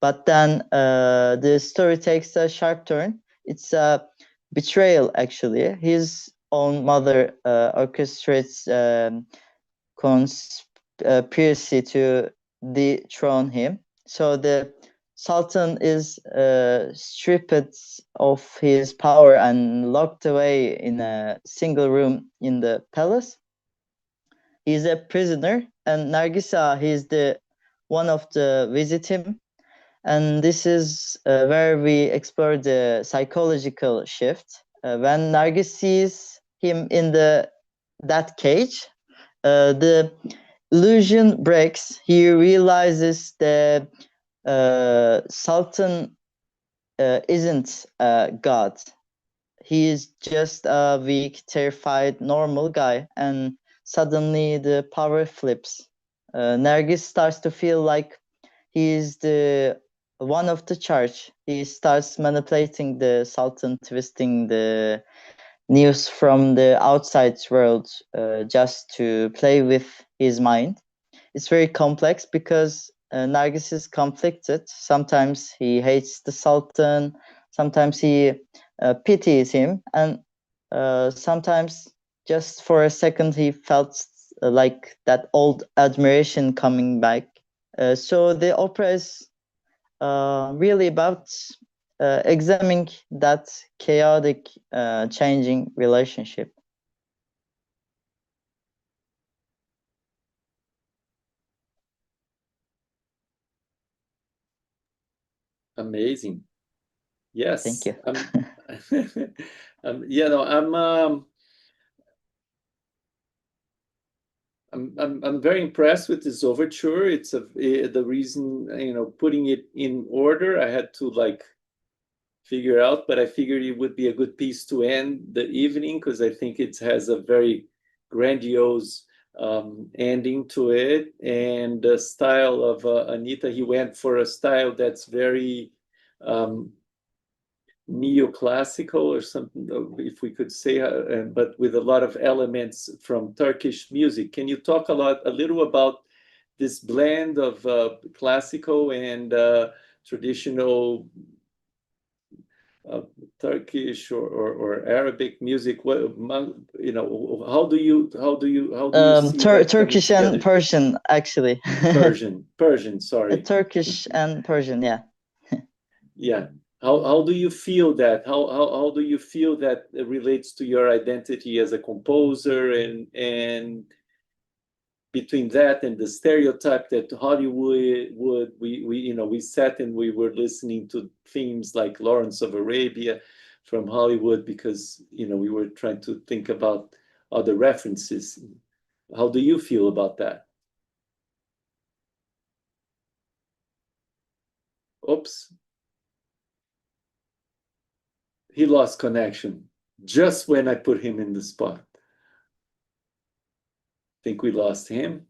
But then the story takes a sharp turn. It's a betrayal, actually. His own mother orchestrates conspiracy to dethrone him. So the sultan is stripped of his power and locked away in a single room in the palace. He's a prisoner, and Nargisa, he's the one of the visit him. And this is where we explore the psychological shift. When Nargis sees him in that cage, the illusion breaks. He realizes the Sultan isn't a god. He is just a weak, terrified, normal guy. And suddenly the power flips. Nargis starts to feel like he is the one of the charge. He starts manipulating the Sultan, twisting the news from the outside world just to play with his mind. It's very complex because Nargis is conflicted. Sometimes he hates the Sultan, sometimes he pities him, and sometimes just for a second he felt like that old admiration coming back. So the opera is really about examining that chaotic, changing relationship. Amazing. Yes. Thank you. I'm very impressed with this overture. It's the reason, putting it in order, I had to figure out, but I figured it would be a good piece to end the evening because I think it has a very grandiose ending to it. And the style of Anita, he went for a style that's very neoclassical or something, if we could say, but with a lot of elements from Turkish music. Can you talk a little about this blend of classical and traditional Turkish or Arabic music? What, you know, how do you see that Turkish and Persian, actually. Persian, sorry. Turkish and Persian, yeah. Yeah. How do you feel that? How do you feel that it relates to your identity as a composer, and between that and the stereotype that Hollywood would we sat and we were listening to themes like Lawrence of Arabia from Hollywood because we were trying to think about other references. How do you feel about that? Oops. He lost connection just when I put him in the spot. Think we lost him.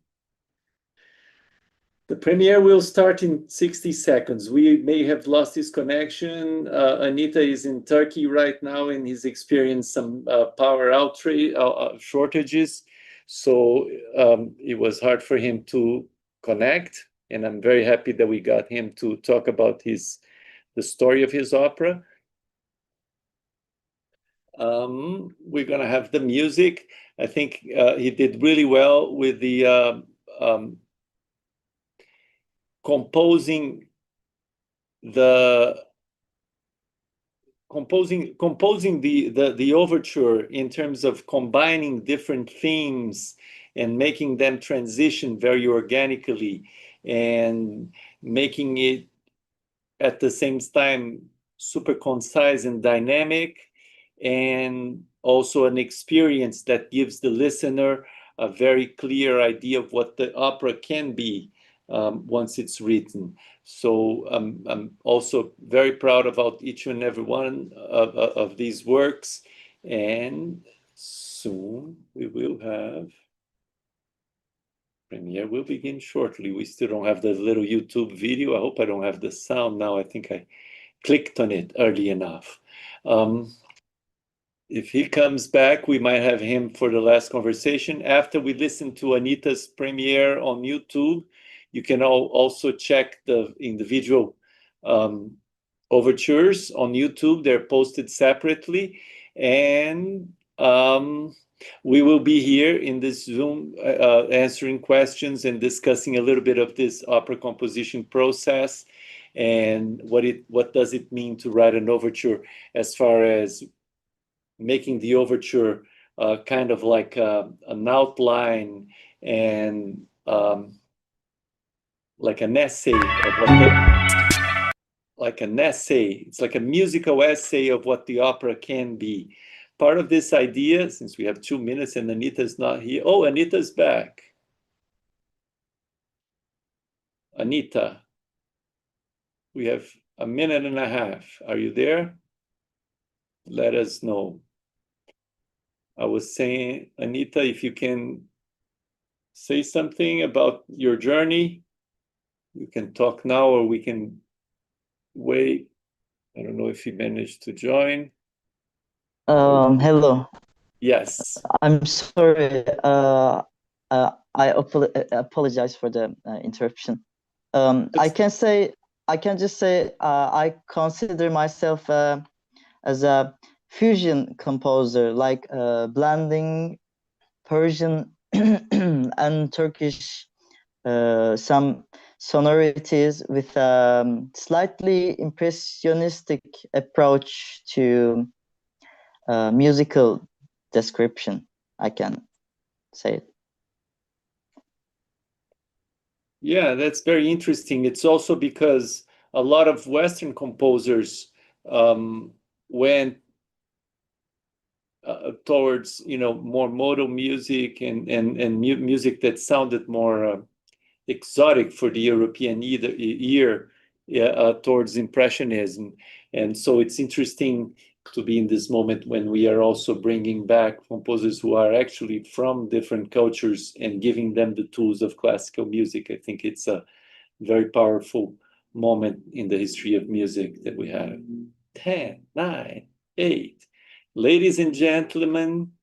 The premiere will start in 60 seconds. We may have lost his connection. Anita is in Turkey right now and he's experienced some power shortages. So it was hard for him to connect. And I'm very happy that we got him to talk about the story of his opera. We're going to have the music. I think he did really well with the composing the overture in terms of combining different themes and making them transition very organically and making it at the same time super concise and dynamic, and also an experience that gives the listener a very clear idea of what the opera can be once it's written. So I'm also very proud about each and every one of these works, and soon we will have premiere will begin shortly. We still don't have the little YouTube video. I hope I don't have the sound now. I think I clicked on it early enough. If he comes back, we might have him for the last conversation. After we listen to Anita's premiere on YouTube, you can also check the individual overtures on YouTube. They're posted separately. And we will be here in this Zoom answering questions and discussing a little bit of this opera composition process and what does it mean to write an overture, as far as making the overture kind of like an outline and like an essay of it's like a musical essay of what the opera can be. Part of this idea, since we have 2 minutes and Anita's not here. Oh, Anita's back. Anita, we have a minute and a half. Are you there? Let us know. I was saying, Anita, if you can say something about your journey, you can talk now or we can wait. I don't know if you managed to join. Hello. Yes. I'm sorry. I apologize for the interruption. I can just say I consider myself as a fusion composer, like blending Persian and Turkish some sonorities with slightly impressionistic approach to musical description, I can say it. Yeah, that's very interesting. It's also because a lot of Western composers went towards more modal music and music that sounded more exotic for the European ear, towards Impressionism. And so it's interesting to be in this moment when we are also bringing back composers who are actually from different cultures and giving them the tools of classical music. I think it's a very powerful moment in the history of music that we have. 10, 9, 8. Ladies and gentlemen,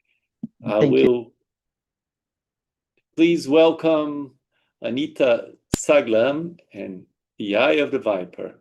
I Thank you. will please welcome Anita Sağlam and The Eye of the Viper.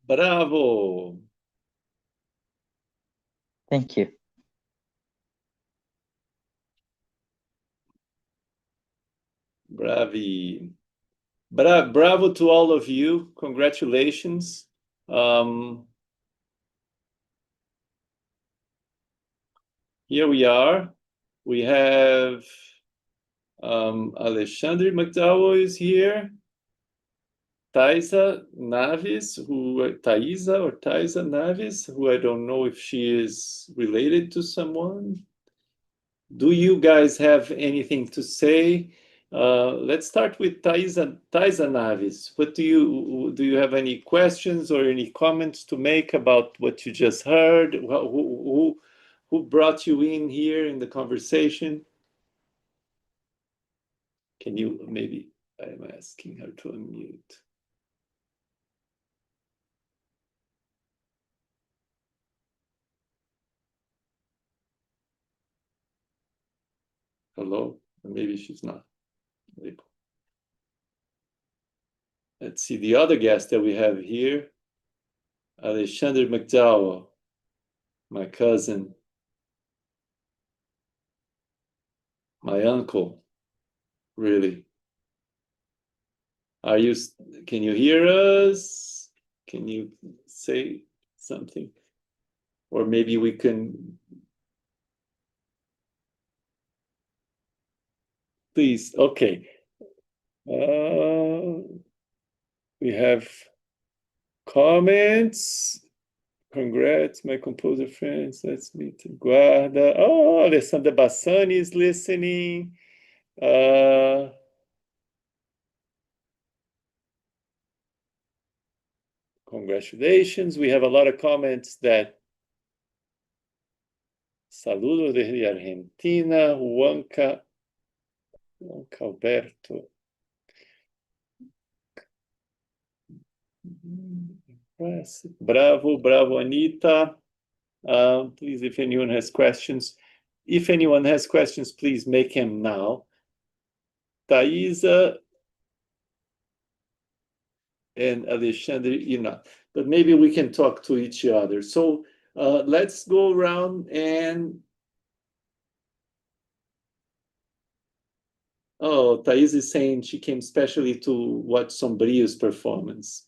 Bravo! Thank you. Bravo to all of you. Congratulations. Here we are. We have Alexandre MacDowell is here. Thaisa Naves, Thaisa Naves, who I don't know if she is related to someone. Do you guys have anything to say? Let's start with Thaisa Naves. What do you have any questions or any comments to make about what you just heard? Who brought you in here in the conversation? Can you maybe? I'm asking her to unmute. Hello? Maybe she's not able. Let's see the other guest that we have here. Alexander MacDowell, my cousin, my uncle, really. Can you hear us? Can you say something? Or maybe we can, please, okay. We have comments. Congrats, my composer friends. Let's meet. Guarda. Oh, Alessandra Bassani is listening. Congratulations. We have a lot of comments that saludo desde Argentina, Juanca Alberto. Bravo, Anita. Please, if anyone has questions, please make them now. Thaisa and Alexandre, but maybe we can talk to each other. So let's go around and Thais is saying she came specially to watch Sombrio's performance.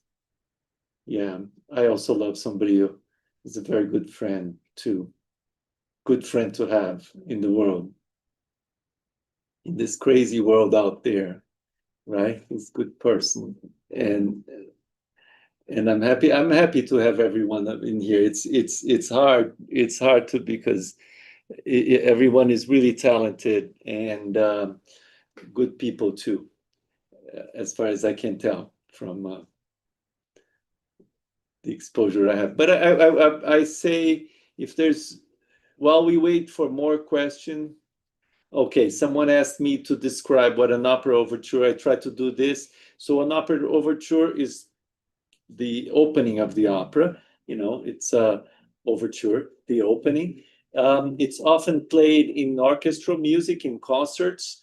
Yeah, I also love Sombrio. He's a very good friend too. Good friend to have in the world. In this crazy world out there, right? He's a good person. And I'm happy to have everyone in here. It's hard to, because everyone is really talented and good people too, as far as I can tell from the exposure I have. But I say, while we wait for more questions. Okay, someone asked me to describe what an opera overture. I try to do this. So an opera overture is the opening of the opera. It's a overture, the opening. It's often played in orchestral music, in concerts,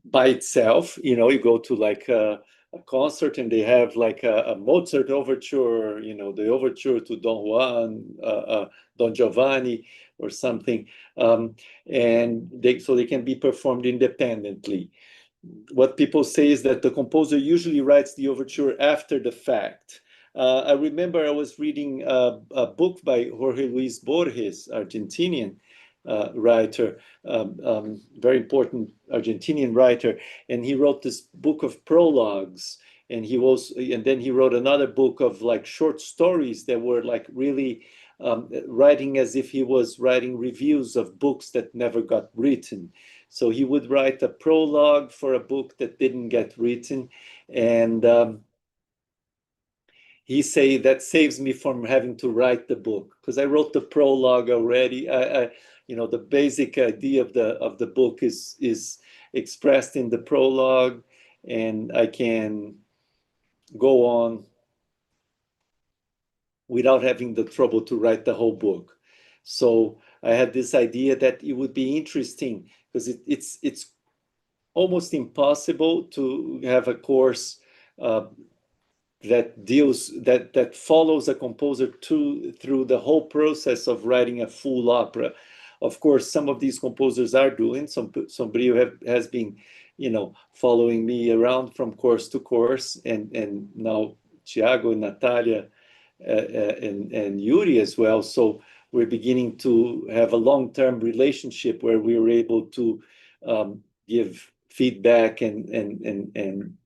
by itself. You go to like a concert and they have like a Mozart overture, the overture to Don Juan, Don Giovanni or something. And they can be performed independently. What people say is that the composer usually writes the overture after the fact. I remember I was reading a book by Jorge Luis Borges, Argentinian writer, very important Argentinian writer, and he wrote this book of prologues, and then he wrote another book of like short stories that were like really writing as if he was writing reviews of books that never got written. So he would write a prologue for a book that didn't get written, and he say that saves me from having to write the book, because I wrote the prologue already. The basic idea of the book is expressed in the prologue, and I can go on without having the trouble to write the whole book. So I had this idea that it would be interesting, because it's almost impossible to have a course that follows a composer through the whole process of writing a full opera. Of course, some of these composers are doing. Sombrio has been, following me around from course to course, and now Thiago and Natalia and Yuri as well. So we're beginning to have a long-term relationship where we were able to give feedback and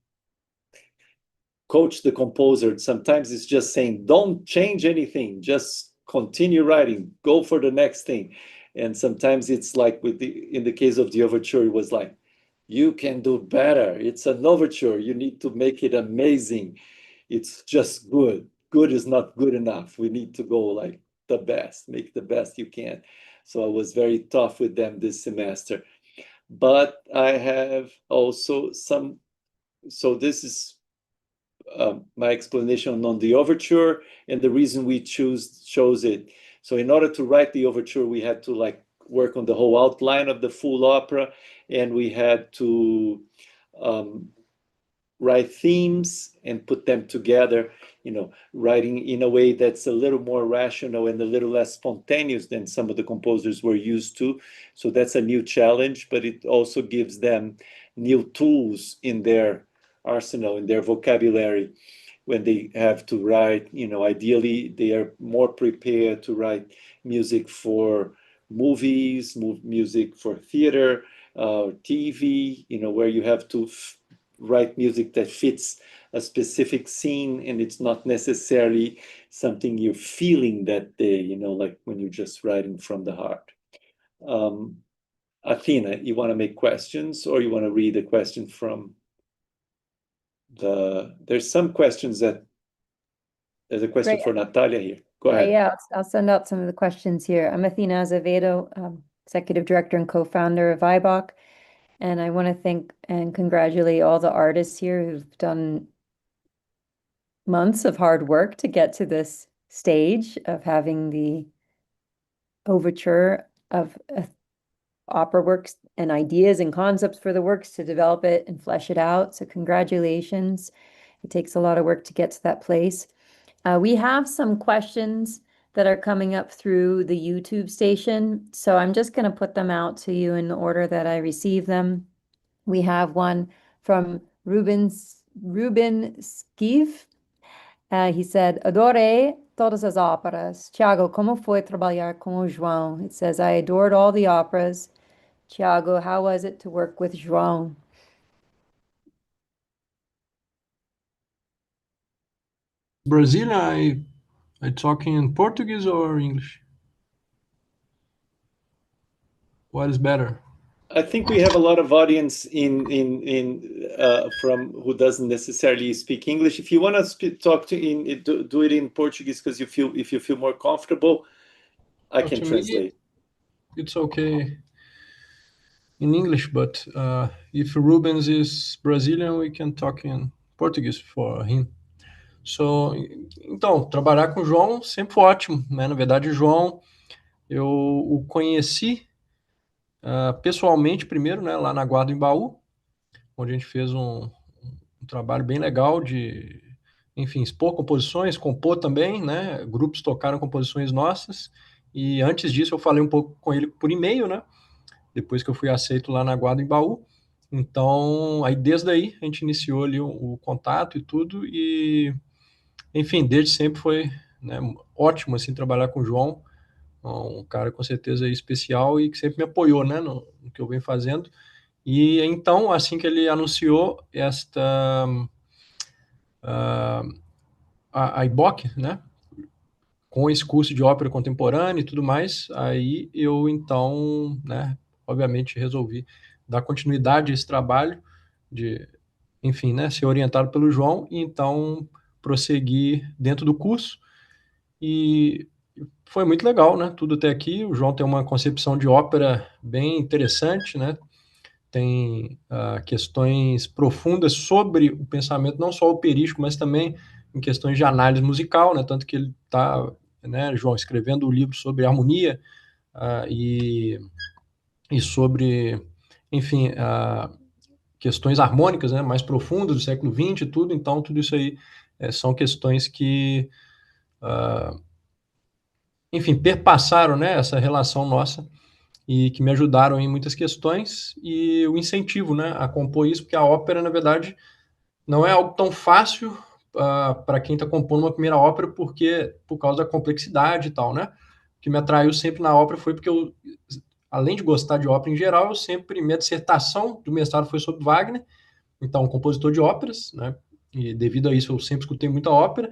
coach the composer. Sometimes it's just saying, don't change anything, just continue writing, go for the next thing. And sometimes it's like in the case of the overture, it was like, you can do better. It's an overture. You need to make it amazing. It's just good. Good is not good enough. We need to go like the best, make the best you can. So I was very tough with them this semester. But I have also so this is my explanation on the overture and the reason we chose it. So in order to write the overture, we had to like work on the whole outline of the full opera, and we had to write themes and put them together, writing in a way that's a little more rational and a little less spontaneous than some of the composers were used to. So that's a new challenge, but it also gives them new tools in their arsenal, in their vocabulary when they have to write. Ideally, they are more prepared to write music for movies, music for theater, TV, where you have to write music that fits a specific scene, and it's not necessarily something you're feeling that day, like when you're just writing from the heart. Athena, you want to make questions, or you want to read a question from there's some questions there's a question Great. for Natalia here. Go ahead. Yeah, I'll send out some of the questions here. I'm Athena Azevedo, Executive Director and Co-Founder of IBOC. And I want to thank and congratulate all the artists here who've done months of hard work to get to this stage of having the overture of opera works and ideas and concepts for the works to develop it and flesh it out. So congratulations. It takes a lot of work to get to that place. We have some questions that are coming up through the YouTube station. So I'm just going to put them out to you in the order that I receive them. We have one from Ruben Skiv. He said, adorei todas as óperas. Thiago, como foi trabalhar com o João? It says, I adored all the operas. Thiago, how was it to work with João? Brasília, I talking in Portuguese or English? What is better? I think we have a lot of audience from who doesn't necessarily speak English. If you want to do it in Portuguese because if you feel more comfortable, I can translate. It's okay in English, but if Rubens is Brazilian, we can talk in Portuguese for him. Então, trabalhar com o João sempre foi ótimo, né? Na verdade, o João, eu o conheci pessoalmente primeiro, né? Lá na Guarda em Baú, onde a gente fez um trabalho bem legal de, enfim, expor composições, compor também, né? Grupos tocaram composições nossas, e antes disso eu falei um pouco com ele por e-mail, né? Depois que eu fui aceito lá na Guarda em Baú. Então, aí desde aí a gente iniciou ali o contato e tudo, e enfim, desde sempre foi, né, ótimo assim trabalhar com o João, um cara com certeza especial e que sempre me apoiou, né, no que eu venho fazendo. E então, assim que ele anunciou a IBOC, né, com esse curso de ópera contemporânea e tudo mais, aí eu então, né, obviamente resolvi dar continuidade a esse trabalho de, enfim, né, ser orientado pelo João, e então prosseguir dentro do curso, e foi muito legal, né, tudo até aqui. O João tem uma concepção de ópera bem interessante, né, tem questões profundas sobre o pensamento, não só operístico, mas também em questões de análise musical, né, tanto que ele está, né, João, escrevendo um livro sobre harmonia e sobre, enfim, questões harmônicas, né, mais profundas do século XX e tudo. Então, tudo isso aí são questões que, enfim, perpassaram, né, essa relação nossa e que me ajudaram em muitas questões, e o incentivo, né, a compor isso, porque a ópera, na verdade, não é algo tão fácil para quem está compondo uma primeira ópera, porque por causa da complexidade e tal, né? O que me atraiu sempre na ópera foi porque eu, além de gostar de ópera em geral, minha dissertação do mestrado foi sobre Wagner, então compositor de óperas, né? E devido a isso eu sempre escutei muita ópera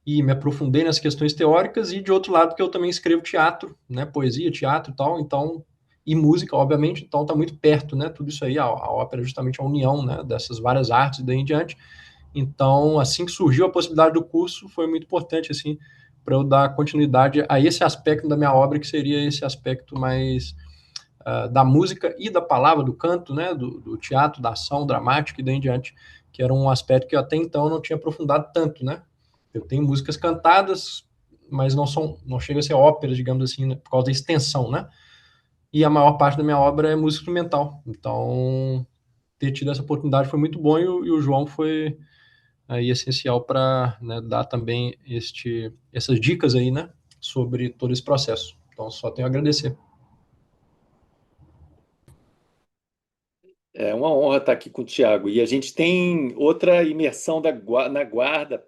e me aprofundei nas questões teóricas, e de outro lado que eu também escrevo teatro, né? Poesia, teatro e tal, então, e música, obviamente, então está muito perto, né? Tudo isso aí, a ópera é justamente a união, né, dessas várias artes e daí em diante. Então, assim que surgiu a possibilidade do curso, foi muito importante, assim, para eu dar continuidade a esse aspecto da minha obra, que seria esse aspecto mais da música e da palavra, do canto, né, do teatro, da ação dramática e daí em diante, que era um aspecto que até então eu não tinha aprofundado tanto, né? Eu tenho músicas cantadas, mas não chega a ser óperas, digamos assim, né, por causa da extensão, né? E a maior parte da minha obra é música instrumental. Então, ter tido essa oportunidade foi muito bom, e o João foi aí essencial para, né, dar também essas dicas aí, né, sobre todo esse processo. Então, só tenho a agradecer. É uma honra estar aqui com o Thiago. E a gente tem outra imersão na Guarda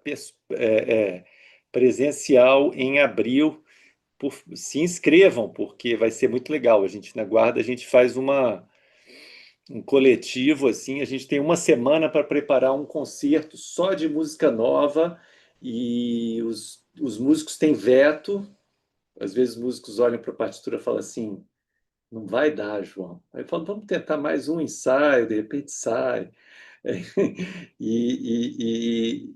presencial em abril. Se inscrevam, porque vai ser muito legal. A gente na Guarda, a gente faz um coletivo assim. A gente tem uma semana para preparar um concerto só de música nova, e os músicos têm veto. Às vezes os músicos olham para a partitura e falam assim: não vai dar, João. Aí fala: vamos tentar mais um ensaio, de repente sai. E,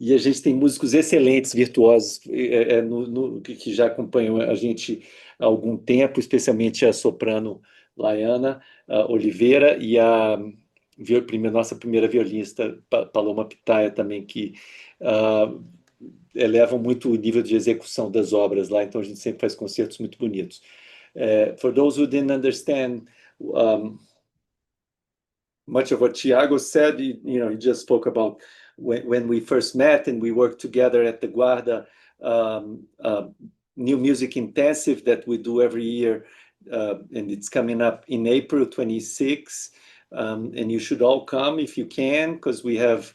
e a gente tem músicos excelentes, virtuosos, que já acompanham a gente há algum tempo, especialmente a soprano Laiana Oliveira e a nossa primeira violista, Paloma Pitaia, também, que elevam muito o nível de execução das obras lá. Então a gente sempre faz concertos muito bonitos. For those who didn't understand much of what Thiago said, he just spoke about when we first met and we worked together at the Guarda New Music Intensive that we do every year, and it's coming up in April 26. And you should all come if you can, because we have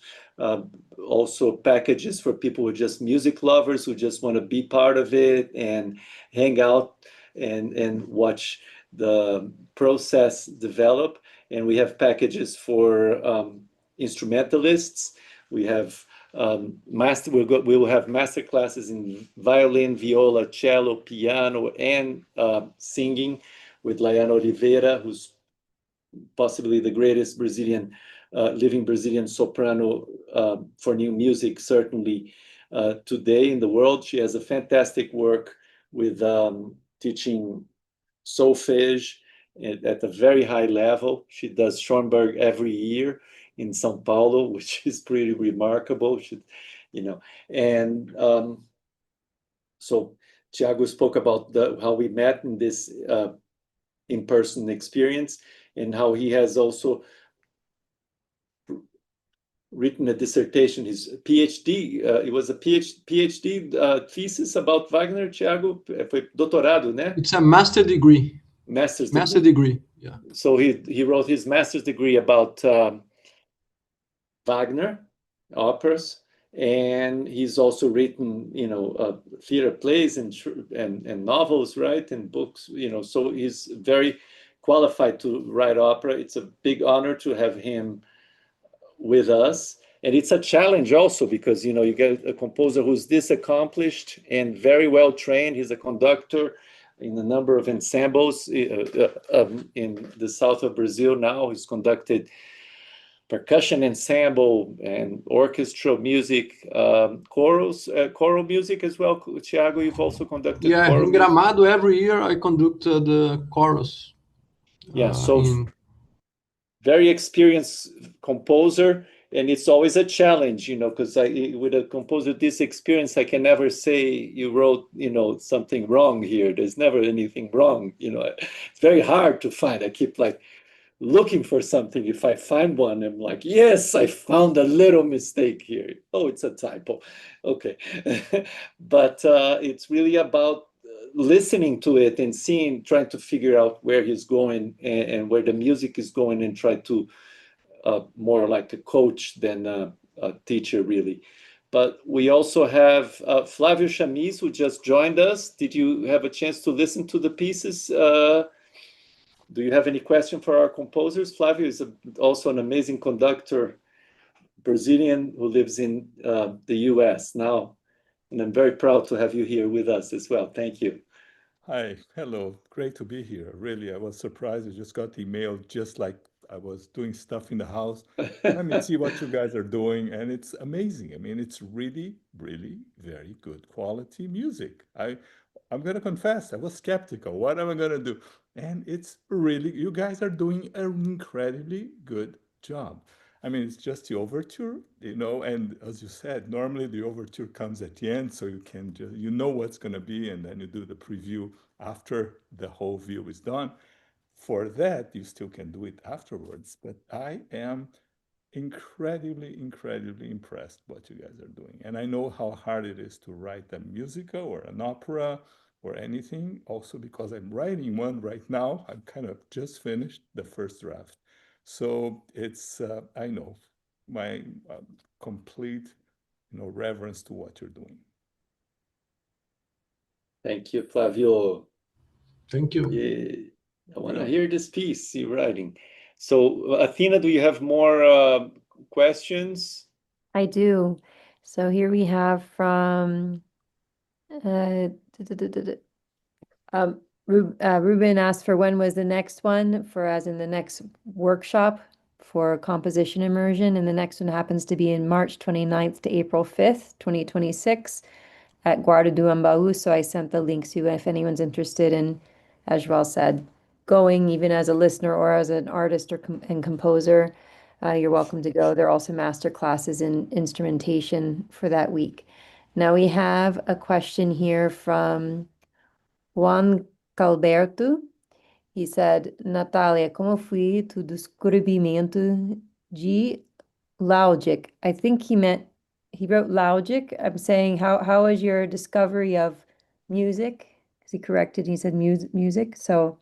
also packages for people who are just music lovers, who just want to be part of it and hang out and watch the process develop. And we have packages for instrumentalists. We have we will have master classes in violin, viola, cello, piano, and singing with Laiana Oliveira, who's possibly the greatest Brazilian living Brazilian soprano for new music, certainly today in the world. She has a fantastic work with teaching solfege at a very high level. She does Schoenberg every year in São Paulo, which is pretty remarkable. And so Thiago spoke about how we met in this in-person experience, and how he has also written a dissertation, his PhD. It was a PhD thesis about Wagner, Thiago. Foi doutorado, né? It's a master degree. Master degree. Yeah. So he wrote his master's degree about Wagner operas, and he's also written, theater plays and novels, right, and books. So he's very qualified to write opera. It's a big honor to have him with us, and it's a challenge also, because you get a composer who's this accomplished and very well trained. He's a conductor in a number of ensembles in the south of Brazil now. He's conducted percussion ensemble and orchestral music, choral music as well. Thiago, you've also conducted choral in Gramado music. Every year I conduct the chorus. Very experienced composer, and it's always a challenge, because with a composer this experience, I can never say you wrote, something wrong here. There's never anything wrong. It's very hard to find. I keep looking for something. If I find one, I'm like, yes, I found a little mistake here. Oh, it's a typo. Okay. But it's really about listening to it and trying to figure out where he's going and where the music is going, and try to more like a coach than a teacher, really. But we also have Flavio Chamis, who just joined us. Did you have a chance to listen to the pieces? Do you have any question for our composers? Flavio is also an amazing conductor, Brazilian, who lives in the US now. And I'm very proud to have you here with us as well. Thank you. Hi, hello. Great to be here. Really, I was surprised. I just got the email just like I was doing stuff in the house. Let me see what you guys are doing. And it's amazing. I mean, it's really, really very good quality music. I'm going to confess, I was skeptical. What am I going to do? And it's really, you guys are doing an incredibly good job. I mean, it's just the overture, and as you said, normally the overture comes at the end, so you can just, what's going to be, and then you do the preview after the whole view is done. for that, you still can do it afterwards. But I am incredibly impressed what you guys are doing. And I know how hard it is to write a musical or an opera or anything, also because I'm writing one right now. I'm kind of just finished the first draft. So it's, I know, my complete reverence to what you're doing. Thank you, Flavio. Thank you. Yeah, I want to hear this piece you're writing. So, Athena, do you have more questions? I do. So here we have from Ruben asked for when was the next one, for as in the next workshop for composition immersion, and the next one happens to be in March 29th to April 5th, 2026 at Guarda do Ambaú. So I sent the links to you if anyone's interested in, as João said, going even as a listener or as an artist and composer. You're welcome to go. There are also master classes in instrumentation for that week. Now we have a question here from Juan Calberto. He said, Natalia, como foi tu descobrimento de Logic? I think he wrote Logic. I'm saying, how was your discovery of music? Because he corrected, he said music. So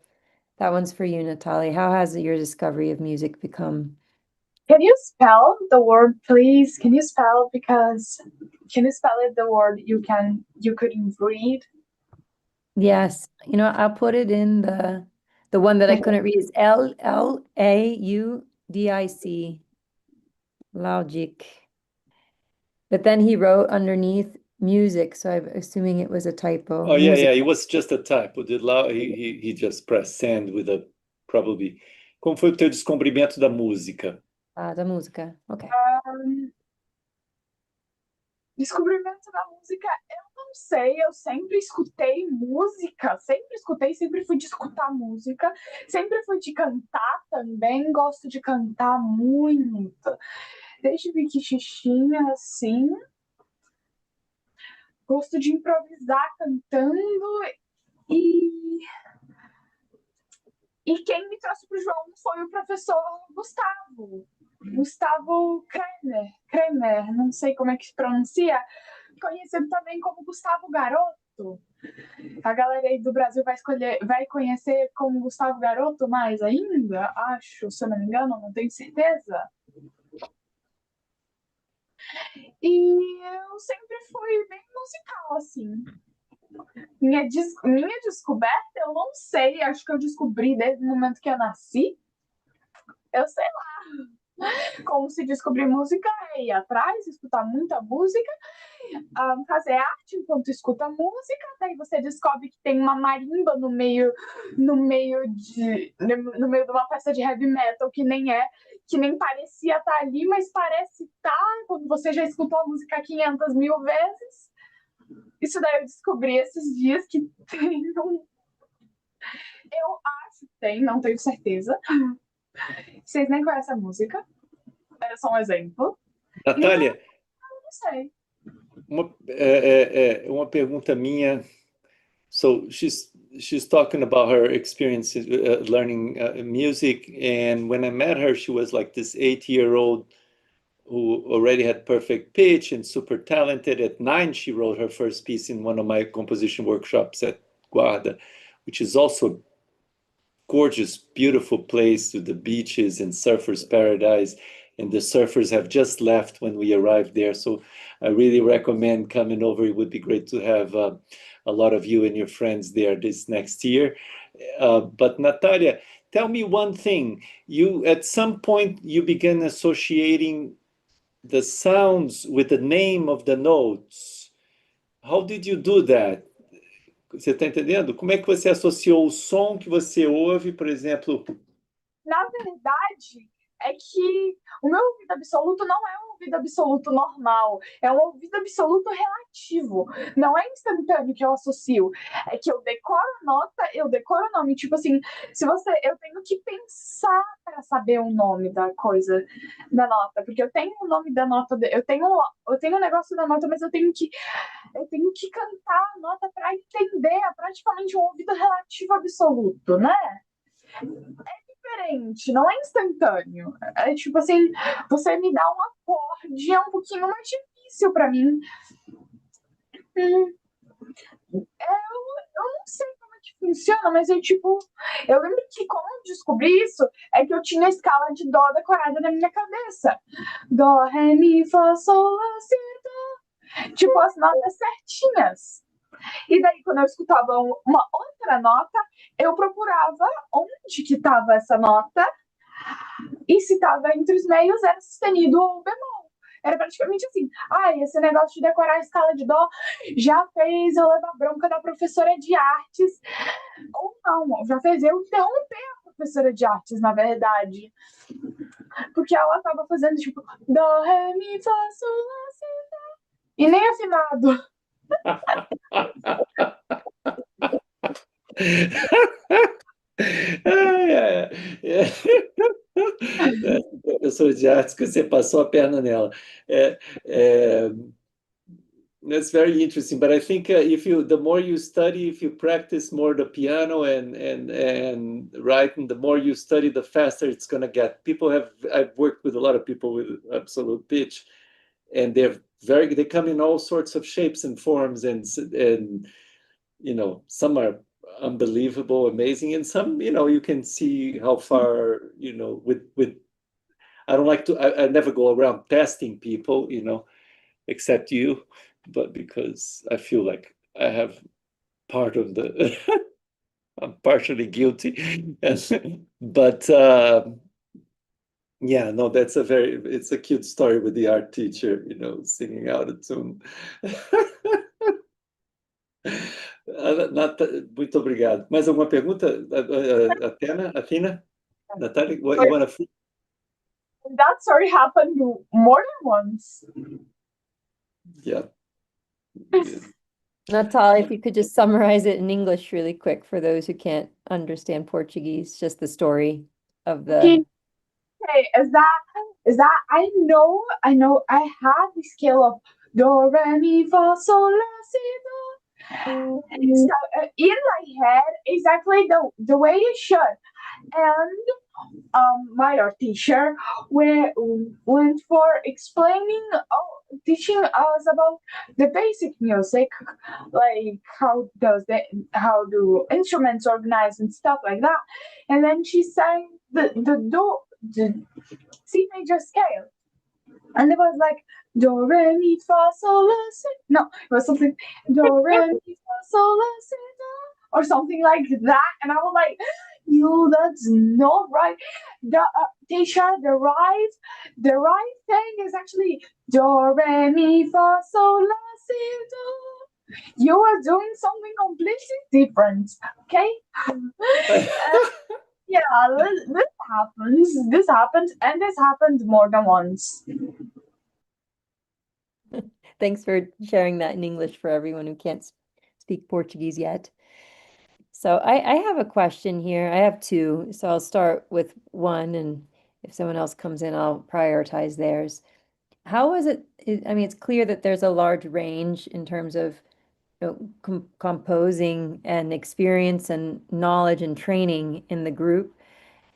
that one's for you, Natalia. How has your discovery of music become? Can you spell the word, please? Can you spell it, the word you couldn't read? Yes. I'll put it in the one that I couldn't read is Laudic. Logic. But then he wrote underneath music, so I'm assuming it was a typo. Oh, yeah, it was just a typo. He just pressed send with a probably. Como foi o teu descobrimento da música? Da música, ok. Descobrimento da música, eu não sei, eu sempre escutei música, sempre fui de escutar música, sempre fui de cantar também, gosto de cantar muito. Desde pequitinha, assim, gosto de improvisar cantando e quem me trouxe para o João foi o professor Gustavo Kremer, não sei como é que se pronuncia, conhecido também como Gustavo Garoto. A galera aí do Brasil vai conhecer como Gustavo Garoto mais ainda, acho, se eu não me engano, não tenho certeza. E eu sempre fui bem musical, assim. Minha descoberta, eu não sei, acho que eu descobri desde o momento que eu nasci. Eu sei lá. Como se descobrir música é ir atrás, escutar muita música, fazer arte enquanto escuta música, daí você descobre que tem uma marimba no meio de uma festa de heavy metal que nem parecia estar ali, mas parece estar quando você já escutou a música 500 mil vezes. Isso daí eu descobri esses dias que tem eu acho que tem, não tenho certeza. Vocês nem conhecem a música. É só um exemplo. Natália, eu não sei. Uma pergunta minha. So she's talking about her experience learning music, and when I met her, she was like this 8-year-old who already had perfect pitch and super talented. At 9, she wrote her first piece in one of my composition workshops at Guarda, which is also gorgeous, beautiful place with the beaches and surfers' paradise. And the surfers have just left when we arrived there. So I really recommend coming over. It would be great to have a lot of you and your friends there this next year. But Natalia, tell me one thing. At some point, you began associating the sounds with the name of the notes. How did you do that? Você está entendendo? Como é que você associou o som que você ouve, por exemplo? Na verdade, é que o meu ouvido absoluto não é um ouvido absoluto normal, é um ouvido absoluto relativo. Não é instantâneo que eu associo, é que eu decoro a nota, eu decoro o nome. Tipo assim, eu tenho que pensar para saber o nome da coisa, da nota, porque eu tenho o nome da nota, eu tenho o negócio da nota, mas eu tenho que cantar a nota para entender. É praticamente um ouvido relativo absoluto, né? diferente, não é instantâneo. É tipo assim, você me dá um acorde, é um pouquinho mais difícil pra mim. Eu não sei como é que funciona, mas eu lembro que como eu descobri isso, é que eu tinha a escala de dó decorada na minha cabeça. Dó, ré, mi, fá, sol, lá, si, dó. Tipo, as notas certinhas. E daí, quando eu escutava uma outra nota, eu procurava onde que estava essa nota, e se estava entre os meios, era sustenido ou bemol. Era praticamente assim. Esse negócio de decorar a escala de dó já fez eu levar bronca da professora de artes. Ou não, já fez eu interromper a professora de artes, na verdade. Porque ela estava fazendo, tipo, dó, ré, mi, fá, sol, lá, si, dó. E nem afinado. Professor de artes que você passou a perna nela. That's very interesting, but I think the more you study, if you practice more the piano and writing, the more you study, the faster it's going to get. I've worked with a lot of people with absolute pitch, and they come in all sorts of shapes and forms, and some are unbelievable, amazing, and some you can see how far with I never go around testing people, except you, but because I feel like I have part of the I'm partially guilty. But yeah, no, it's a cute story with the art teacher, singing out a tune. Muito obrigado. Mais alguma pergunta? Athena? Natalia, you want to? That story happened more than once. Yeah. Natalia, if you could just summarize it in English really quick for those who can't understand Portuguese, just the story of the. Okay, is that I know I have the scale of do, re, mi, fa, sol, la, si, do. So, in my head, exactly the way it should. And my art teacher went for teaching us about the basic music, like how do instruments organize and stuff like that. And then she sang the C major scale, and it was like do, re, mi, fa, sol, la, si. No, it was something do, re, mi, fa, sol, la, si, do, or something like that. And I was like, that's not right. Teacher, the right thing is actually do, re, mi, fa, sol, la, si, do. You are doing something completely different, okay? Yeah, this happens, and this happened more than once. Thanks for sharing that in English for everyone who can't speak Portuguese yet. So I have a question here. I have two, so I'll start with one, and if someone else comes in, I'll prioritize theirs. How is it? I mean, it's clear that there's a large range in terms of composing and experience and knowledge and training in the group.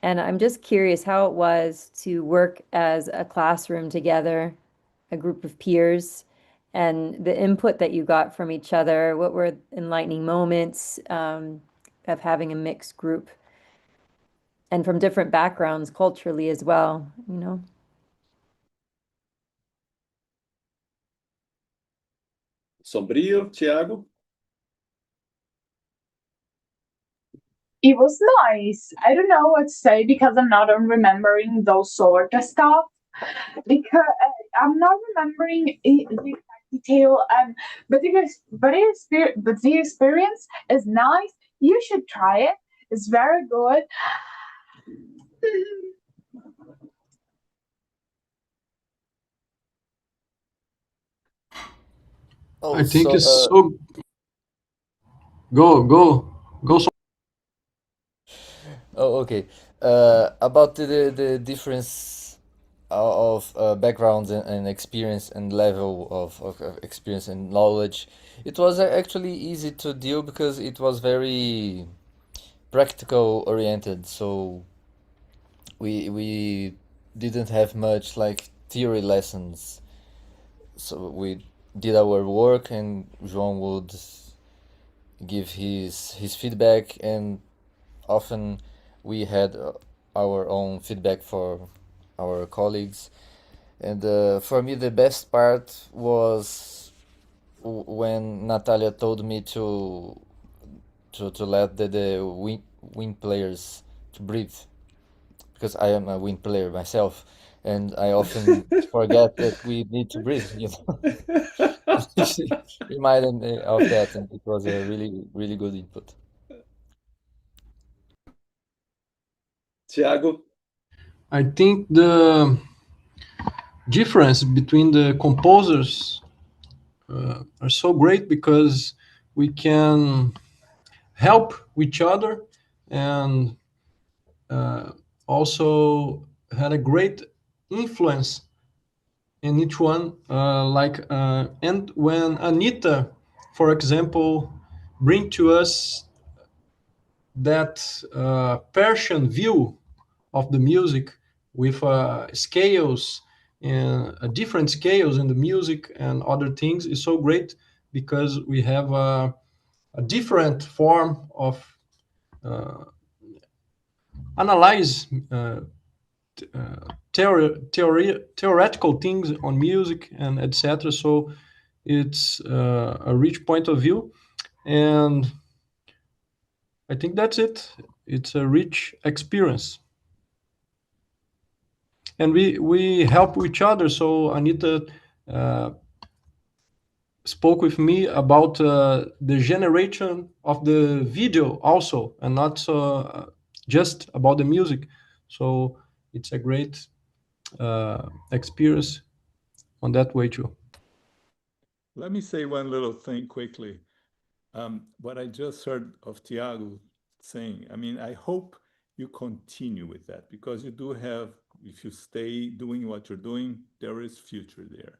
And I'm just curious how it was to work as a classroom together, a group of peers, and the input that you got from each other. What were enlightening moments of having a mixed group and from different backgrounds culturally as well, Sombrio, Thiago? It was nice. I don't know what to say because I'm not remembering those sort of stuff. Because I'm not remembering the exact detail. But the experience is nice. You should try it. It's very good. I think it's so. Go. Oh, okay. About the difference of backgrounds and experience and level of experience and knowledge, it was actually easy to deal because it was very practical oriented, so we didn't have much like theory lessons. So we did our work, and João would give his feedback, and often we had our own feedback for our colleagues. And for me, the best part was when Natalia told me to let the wind players to breathe, because I am a wind player myself, and I often forget that we need to breathe. She reminded me of that, and it was a really good input. Thiago? I think the difference between the composers are so great because we can help each other, and also had a great influence in each one. And when Anita, for example, bring to us that Persian view of the music with scales and different scales in the music and other things is so great, because we have a different form of analyze theoretical things on music and etc. So it's a rich point of view, and I think that's it. It's a rich experience, and we help each other. So Anita spoke with me about the generation of the video also, and not just about the music. So it's a great experience on that way too. Let me say one little thing quickly. What I just heard of Thiago saying, I mean, I hope you continue with that, because you do have, if you stay doing what you're doing, there is future there.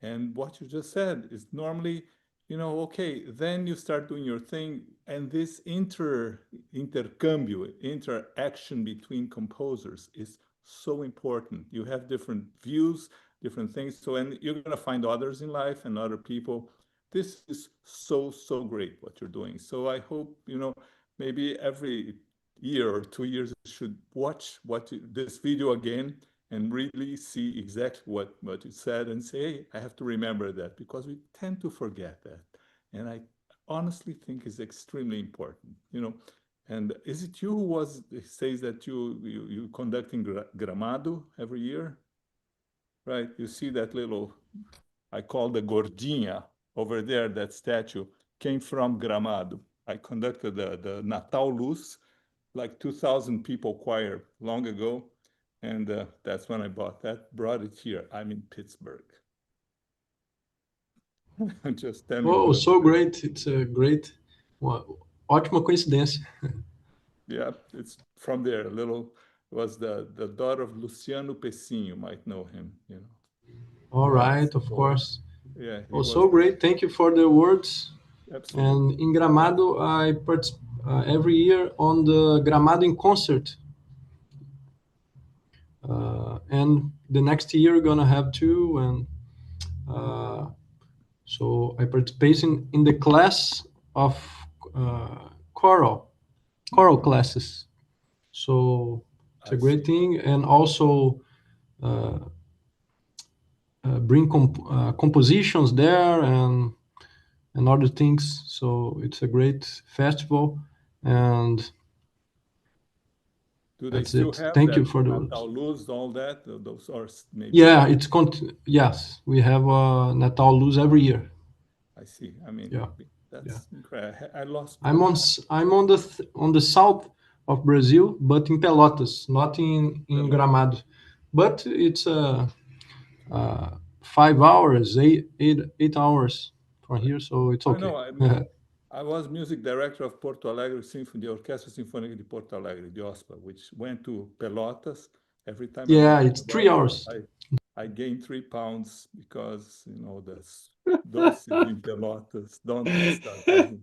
And what you just said is normally, okay, then you start doing your thing, and this intercambio, interaction between composers is so important. You have different views, different things. So, and you're going to find others in life and other people. This is so great what you're doing. So I hope, maybe every year or 2 years you should watch this video again and really see exactly what you said and say, hey, I have to remember that, because we tend to forget that. And I honestly think is extremely important, And is it you who says that you conducting Gramado every year? Right, you see that little, I call the Gordinha over there, that statue came from Gramado. I conducted the Natal Luz, like 2,000 people choir long ago. And that's when I brought it here. I'm in Pittsburgh. Just 10 minutes. Oh, so great. It's a great, ótima coincidência. Yeah, it's from there. Was the daughter of Luciano Pessinho, you might know him, All right, of course. Yeah. Oh, so great. Thank you for the words. Absolutely. And in Gramado, I participate every year on the Gramado in concert. And the next year we're gonna have two, and so I participate in the class of choral classes. So it's a great thing, and also bring compositions there and other things. So it's a great festival, and do they that's still it. have Thank that you for the Natal Luz, all that? Those are maybe. Yeah, yes, we have Natal Luz every year. I see. I mean, Yeah. That's incredible. I lost. I'm on the south of Brazil, but in Pelotas, not in Gramado. But it's 5 hours, 8 hours from here, so it's okay. I know. I was music director of Porto Alegre Symphony, the Orchestra Sinfônica de Porto Alegre, the OSPA, which went to Pelotas every time. Yeah, it's 3 hours. I gained 3 pounds because, the doces in Pelotas don't start.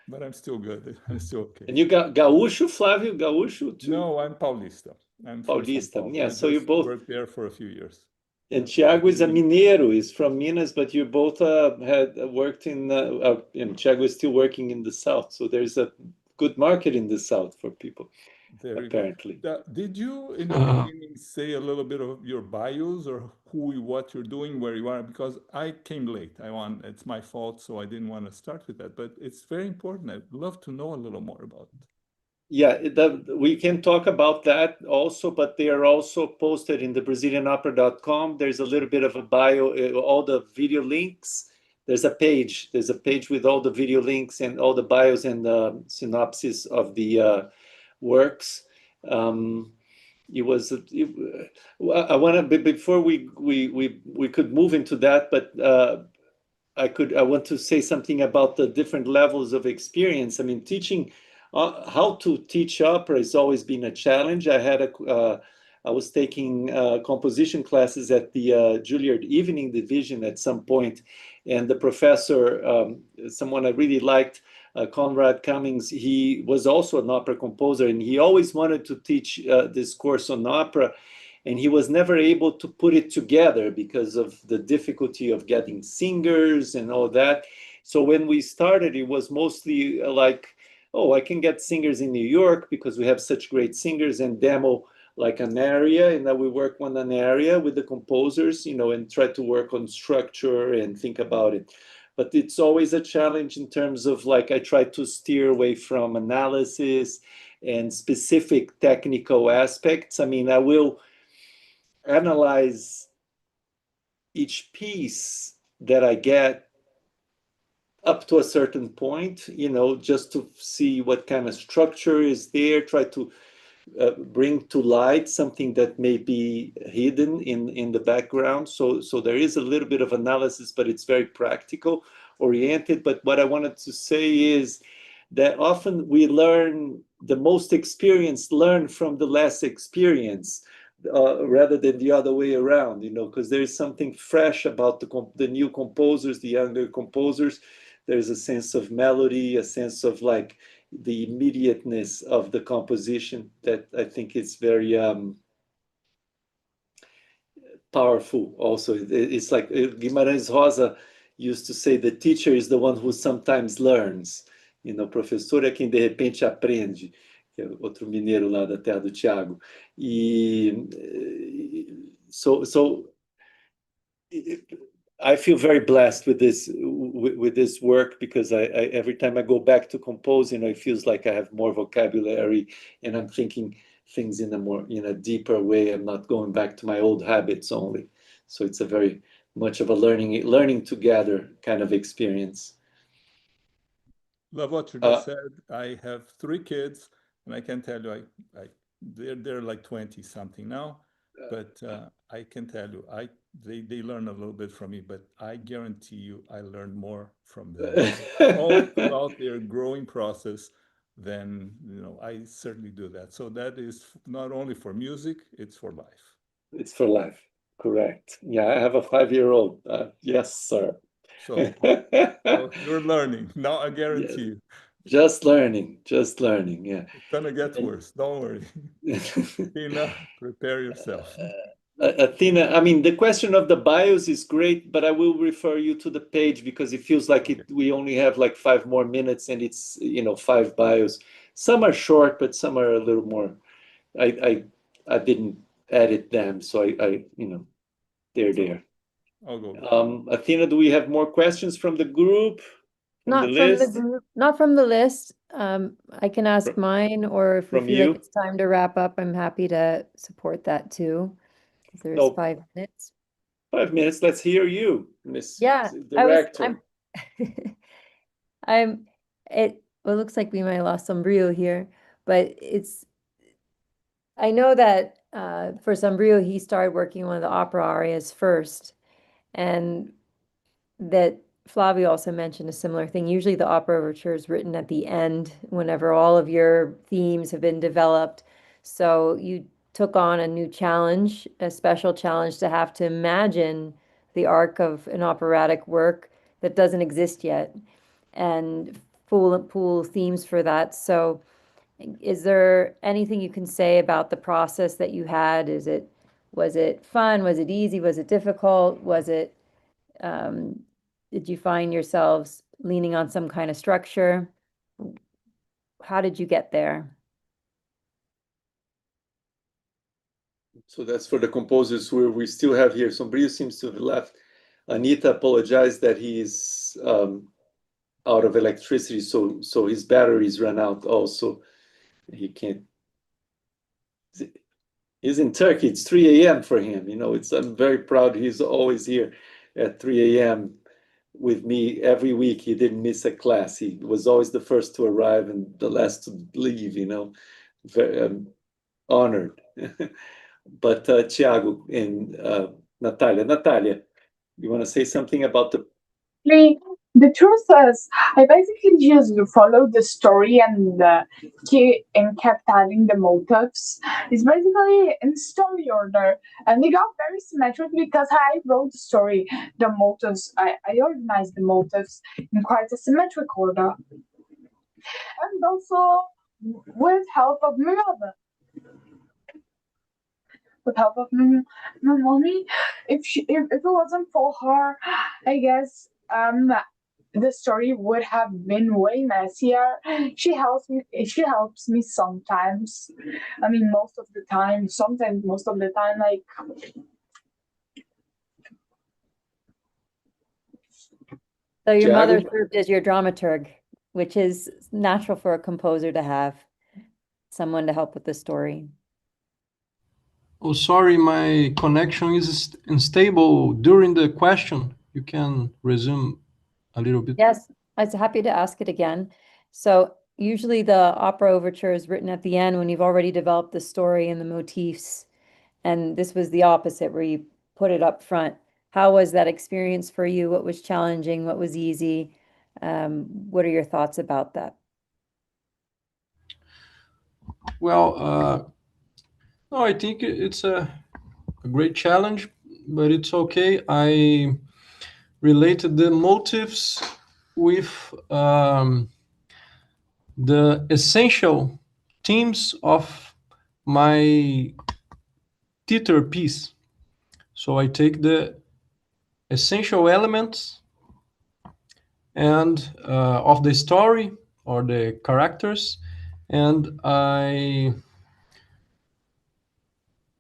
but I'm still good. I'm still okay. And you got Gaúcho, Flávio, Gaúcho too? No, I'm Paulista. I'm from São Paulista. Paulo. Yeah, I so you just both worked there for a few years. And Thiago is a Mineiro. He's from Minas, but you both had worked in. And Thiago is still working in the South, so there's a good market in the South for people. Very apparently. good. Did you, in the beginning, say a little bit of your bios or what you're doing, where you are? Because I came late. It's my fault, so I didn't want to start with that. But it's very important. I'd love to know a little more about it. Yeah, we can talk about that also, but they are also posted in the BrazilianOpera.com. There's a little bit of a bio, all the video links. There's a page with all the video links and all the bios and the synopsis of the works. I want to, before we could move into that, but I want to say something about the different levels of experience. I mean, teaching. How to teach opera has always been a challenge. I was taking composition classes at the Juilliard Evening Division at some point, and the professor, someone I really liked, Conrad Cummings, he was also an opera composer, and he always wanted to teach this course on opera, and he was never able to put it together because of the difficulty of getting singers and all that. So when we started, it was mostly like, oh, I can get singers in New York because we have such great singers, and demo like an area, and then we work on an area with the composers, and try to work on structure and think about it. But it's always a challenge in terms of I try to steer away from analysis and specific technical aspects. I mean, I will analyze each piece that I get up to a certain point, just to see what kind of structure is there, try to bring to light something that may be hidden in the background. So there is a little bit of analysis, but it's very practical oriented. But what I wanted to say is that often the most experienced learn from the less experienced, rather than the other way around, because there is something fresh about the new composers, the younger composers. There's a sense of melody, a sense of the immediateness of the composition that I think is very powerful also. It's like Guimarães Rosa used to say, the teacher is the one who sometimes learns. Professor é quem de repente aprende, que é outro mineiro lá da terra do Thiago. I feel very blessed with this work, because I every time I go back to composing, it feels like I have more vocabulary and I'm thinking things in a deeper way. I'm not going back to my old habits only. So it's a very much of a learning together kind of experience. Love what you just said. I have 3 kids, and I can tell you, they're like 20 something now, but I can tell you, they learn a little bit from me, but I guarantee you I learn more from them all throughout their growing process than I certainly do that. So that is not only for music, it's for life. It's for life, correct. Yeah, I have a 5-year-old. Yes, sir. So you're learning now, I guarantee you. Just learning, yeah. It's gonna get worse, don't worry. Athena, prepare yourself. Athena, I mean, the question of the bios is great, but I will refer you to the page, because it feels like we only have 5 more minutes, and it's 5 bios. Some are short, but some are a little more. I didn't edit them, so I they're there. I'll go. Athena, do we have more questions from the group? Not from the list. I can ask mine, or if we feel like it's time to wrap up, I'm happy to support that too. There's 5 minutes. 5 minutes. Let's hear you, Miss Director. It looks like we might have lost Sombrio here, but I know that for Sombrio, he started working on one of the opera arias first, and that Flavio also mentioned a similar thing. Usually the opera overture is written at the end, whenever all of your themes have been developed. So you took on a new challenge, a special challenge, to have to imagine the arc of an operatic work that doesn't exist yet. And pool themes for that. So is there anything you can say about the process that you had? Was it fun? Was it easy? Was it difficult? Did you find yourselves leaning on some kind of structure? How did you get there? So that's for the composers who we still have here. Sombrio seems to have left. Anita apologized that he's out of electricity, so his batteries ran out also. He can't. He's in Turkey. It's 3 a.m. for him. I'm very proud. He's always here at 3 a.m. with me every week. He didn't miss a class. He was always the first to arrive and the last to leave. Very honored. But Thiago and Natalia, you want to say something about the truth is, I basically just followed the story and kept adding the motifs. It's basically in story order, and they got very symmetric because I wrote the story. The motifs, I organized the motifs in quite a symmetric order, and also with help of my mother. With help of my mommy, if it wasn't for her, I guess the story would have been way messier. She helps me sometimes. I mean, most of the time. Sometimes, most of the time, like. So your mother served as your dramaturg, which is natural for a composer to have someone to help with the story. Oh, sorry, my connection is unstable during the question. You can resume a little bit. Yes, I was happy to ask it again. So usually the opera overture is written at the end when you've already developed the story and the motifs. And this was the opposite, where you put it up front. How was that experience for you? What was challenging? What was easy? What are your thoughts about that? Well, no, I think it's a great challenge, but it's okay. I related the motives with the essential themes of my theater piece. So I take the essential elements and of the story or the characters, and I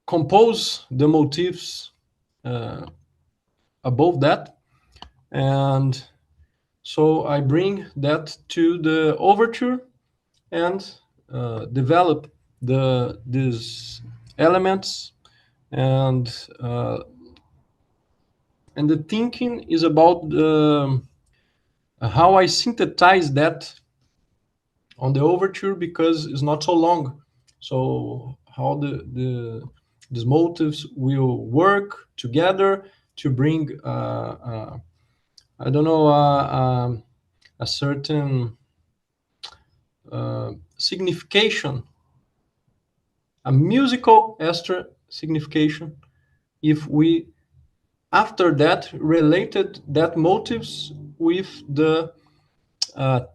compose the motifs above that, and so I bring that to the overture and develop these elements, and the thinking is about how I synthesize that on the overture, because it's not so long. So how these motives will work together to bring I don't know a certain signification, a musical extra signification, if we after that related that motives with the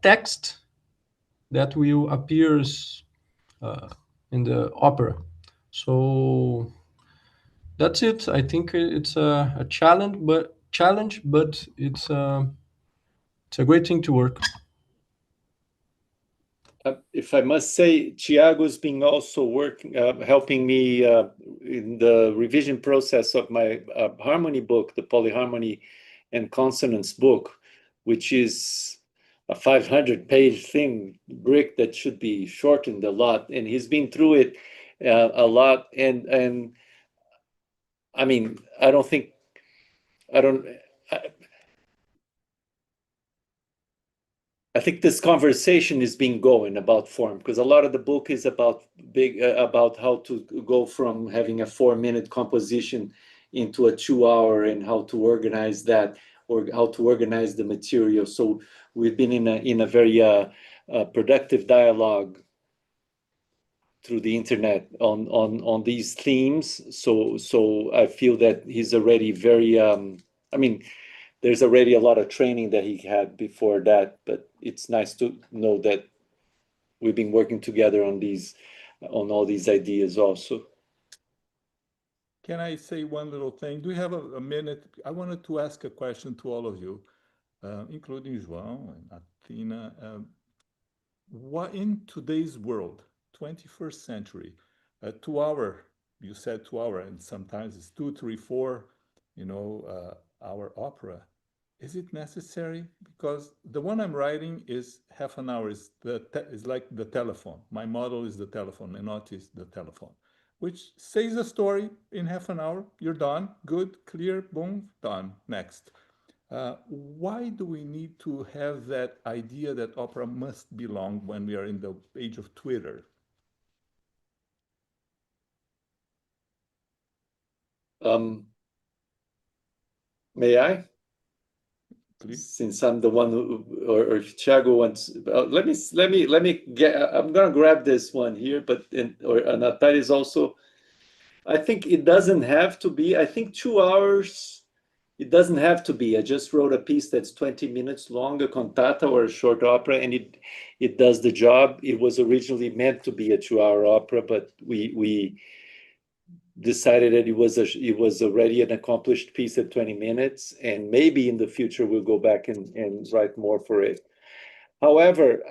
text that will appears in the opera. So that's it. I think it's a challenge, but it's a great thing to work. If I must say, Thiago's been also working, helping me in the revision process of my harmony book, the polyharmony and consonance book, which is a 500-page thing, brick that should be shortened a lot. And he's been through it a lot. And I mean, I think this conversation is being going about form, because a lot of the book is about how to go from having a 4-minute composition into a 2-hour, and how to organize that, or how to organize the material. So we've been in a very productive dialogue through the internet on these themes. So I feel that he's already very. I mean, there's already a lot of training that he had before that, but it's nice to know that we've been working together on all these ideas also. Can I say one little thing? Do we have a minute? I wanted to ask a question to all of you, including João and Athena. What in today's world, 21st century, 2 hour, you said 2 hour, and sometimes it's 2, 3, 4, hour opera. Is it necessary? Because the one I'm writing is half an hour. Is like the telephone. My model is the telephone. Menotti is the telephone, which says a story in half an hour. You're done. Good, clear, boom, done. Next. Why do we need to have that idea that opera must be long when we are in the age of Twitter? May I? Please. Since I'm the one who, or Thiago wants, let me get. I'm gonna grab this one here, but Natalia is also. I think it doesn't have to be. I think 2 hours. It doesn't have to be. I just wrote a piece that's 20 minutes long, a cantata or a short opera, and it does the job. It was originally meant to be a 2-hour opera, but we decided that it was already an accomplished piece at 20 minutes, and maybe in the future we'll go back and write more for it. However,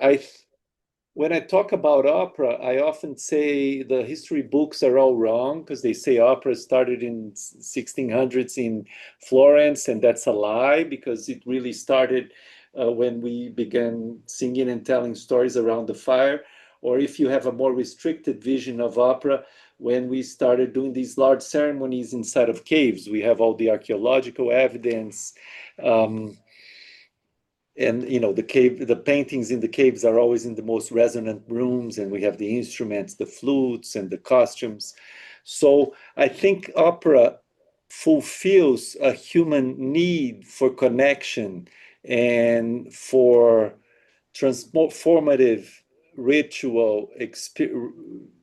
when I talk about opera, I often say the history books are all wrong because they say opera started in 1600s in Florence, and that's a lie because it really started when we began singing and telling stories around the fire. Or if you have a more restricted vision of opera, when we started doing these large ceremonies inside of caves, we have all the archaeological evidence. And the paintings in the caves are always in the most resonant rooms, and we have the instruments, the flutes, and the costumes. So I think opera fulfills a human need for connection and for transformative ritual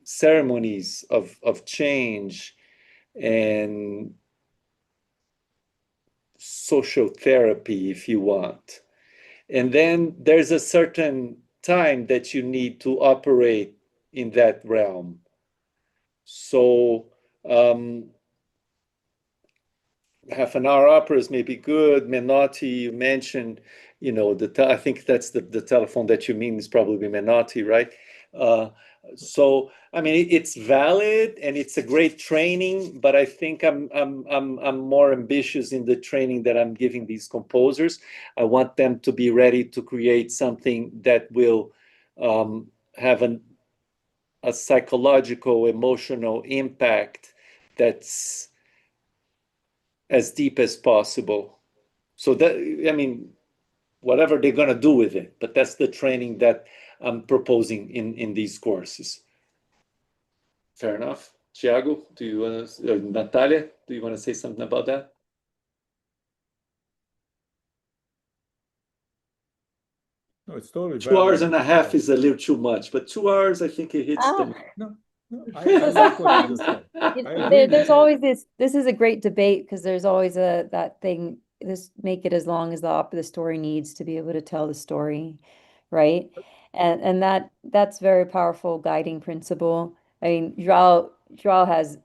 ceremonies of change and social therapy, if you want. And then there's a certain time that you need to operate in that realm. So half an hour operas may be good. Menotti, you mentioned, I think that's the telephone that you mean is probably Menotti, right? So I mean, it's valid and it's a great training, but I think I'm more ambitious in the training that I'm giving these composers. I want them to be ready to create something that will have a psychological, emotional impact that's as deep as possible. So that, I mean, whatever they're going to do with it, but that's the training that I'm proposing in these courses. Fair enough. Thiago, do you want to, Natalia, do you want to say something about that? No, it's totally 2 hours and a half is a little too much, but 2 hours, I think it hits them. No, I like what you just said. There's always this is a great debate because there's always that thing, make it as long as the story needs to be able to tell the story, right? And that's very powerful guiding principle. I mean, João has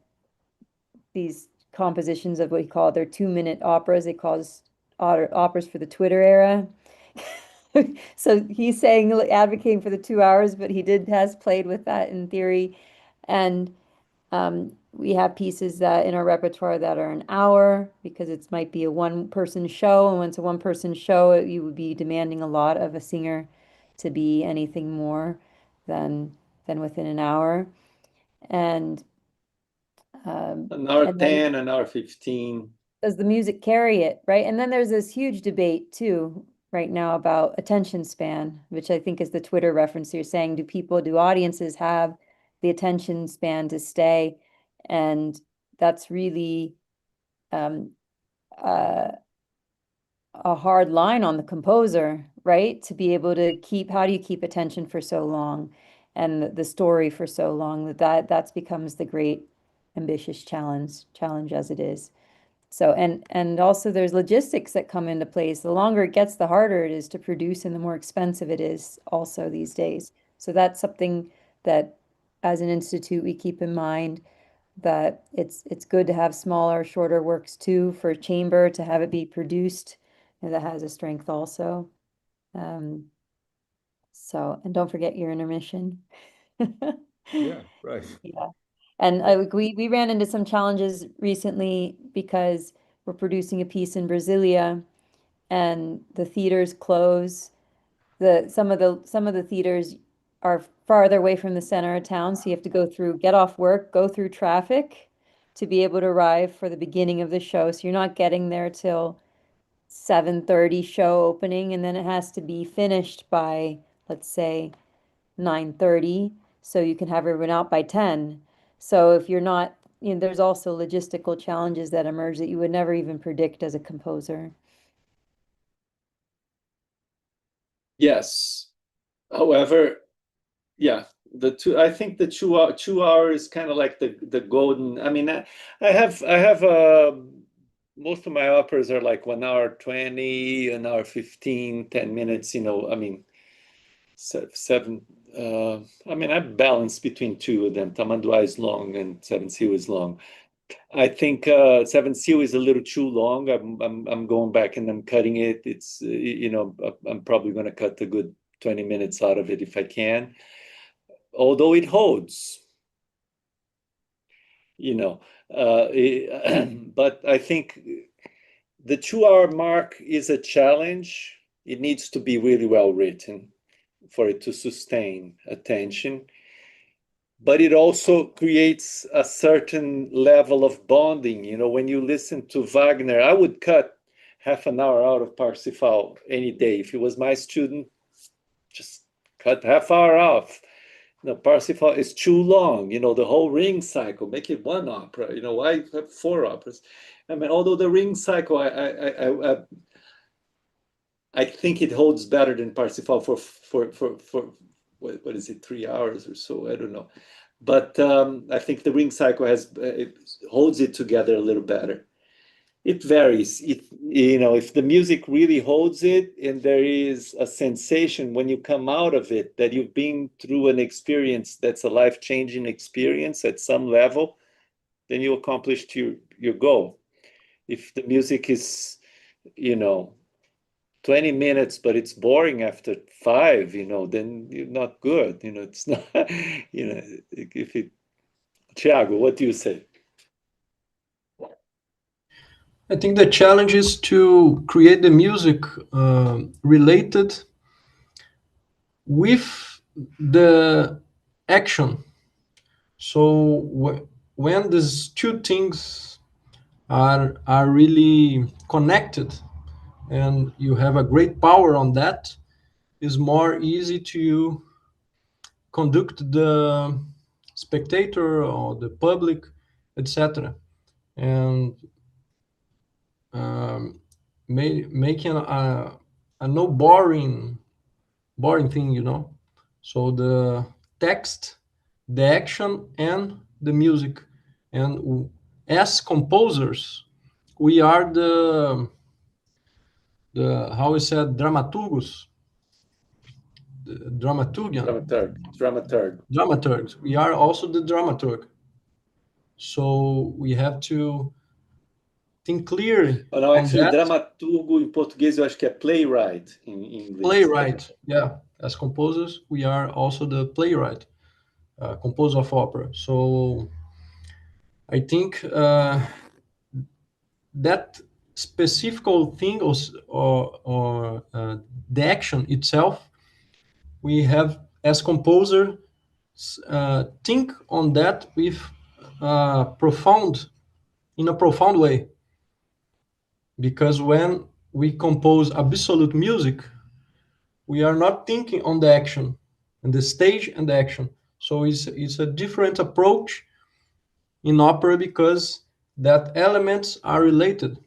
these compositions of what he called their 2-minute operas. They call operas for the Twitter era. So he's saying, advocating for the 2 hours, but he has played with that in theory. And we have pieces that in our repertoire that are an hour because it might be a one-person show. And when it's a one-person show, you would be demanding a lot of a singer to be anything more than within an hour. And an hour 10, an hour 15. Does the music carry it, right? And then there's this huge debate too right now about attention span, which I think is the Twitter reference you're saying. Do audiences have the attention span to stay? And that's really a hard line on the composer, right? To be able to how do you keep attention for so long and the story for so long that becomes the great ambitious challenge as it is. So, and also there's logistics that come into place. The longer it gets, the harder it is to produce and the more expensive it is also these days. So that's something that as an institute we keep in mind, that it's good to have smaller, shorter works too for chamber, to have it be produced, and that has a strength also. So, and don't forget your intermission. Yeah, right. Yeah. And we ran into some challenges recently because we're producing a piece in Brasília and the theaters close. Some of the theaters are farther away from the center of town, so you have to get off work, go through traffic to be able to arrive for the beginning of the show. So you're not getting there till 7:30 show opening, and then it has to be finished by, let's say, 9:30, so you can have everyone out by 10. So if you're not, there's also logistical challenges that emerge that you would never even predict as a composer. Yes. However, yeah, I think the 2 hour is kind of like the golden. I mean, I have most of my operas are like 1 hour 20, 1 hour 15, 10 minutes. I mean, seven. I mean, I balance between two of them. Tamanduá is long and Seven Seal is long. I think Seven Seal is a little too long. I'm going back and I'm cutting it. It's I'm probably going to cut a good 20 minutes out of it if I can. Although it holds, but I think the 2 hour mark is a challenge. It needs to be really well written for it to sustain attention. But it also creates a certain level of bonding. When you listen to Wagner, I would cut half an hour out of Parsifal any day. If he was my student, just cut half hour off. Parsifal is too long. The whole ring cycle, make it one opera. Why have 4 operas? I mean, although the ring cycle, I think it holds better than Parsifal for what is it, 3 hours or so? I don't know. But I think the ring cycle it holds it together a little better. It varies. If the music really holds it and there is a sensation when you come out of it that you've been through an experience that's a life-changing experience at some level, then you accomplished your goal. If the music is, 20 minutes, but it's boring after 5, then you're not good. It's not, Thiago, what do you say? I think the challenge is to create the music related with the action. So when these two things are really connected, and you have a great power on that, is more easy to conduct the spectator or the public, etc. And making a no boring thing, So the text, the action, and the music. And as composers, we are the how we said, dramaturgos, dramaturgs. We are also the dramaturg. So we have to think clearly. Oh, no, actually, dramaturgo em português eu acho que é playwright em inglês. Playwright, yeah. As composers, we are also the playwright, composer of opera. So I think that specific thing or the action itself, we have as composer think on that with in a profound way. Because when we compose absolute music, we are not thinking on the action and the stage and the action. So it's a different approach in opera because that elements are related.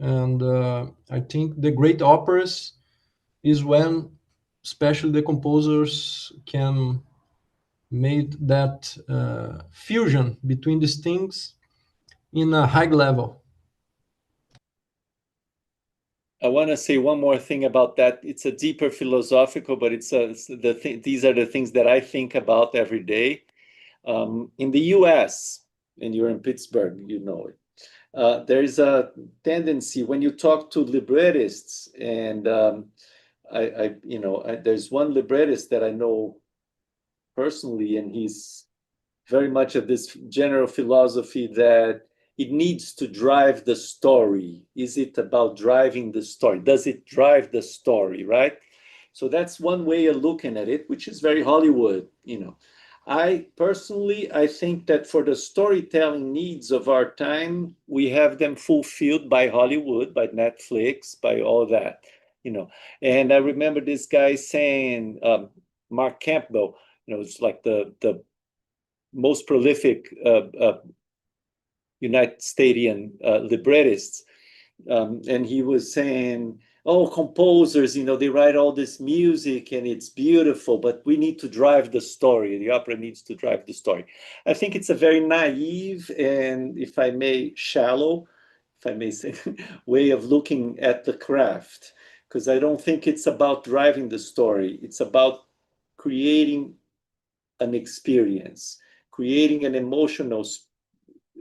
And I think the great operas is when especially the composers can make that fusion between these things in a high level. I want to say one more thing about that. It's a deeper philosophical, but these are the things that I think about every day. In the U.S., and you're in Pittsburgh, you know it. There is a tendency when you talk to librettists, and there's one librettist that I know personally, and he's very much of this general philosophy that it needs to drive the story. Is it about driving the story? Does it drive the story, right? So that's one way of looking at it, which is very Hollywood, I think that for the storytelling needs of our time, we have them fulfilled by Hollywood, by Netflix, by all that, And I remember this guy saying, Mark Campbell, it's like the most prolific United States librettists, and he was saying, oh, composers, they write all this music and it's beautiful, but we need to drive the story. The opera needs to drive the story. I think it's a very naive and, if I may, shallow, if I may say, way of looking at the craft, because I don't think it's about driving the story. It's about creating an experience, creating an emotional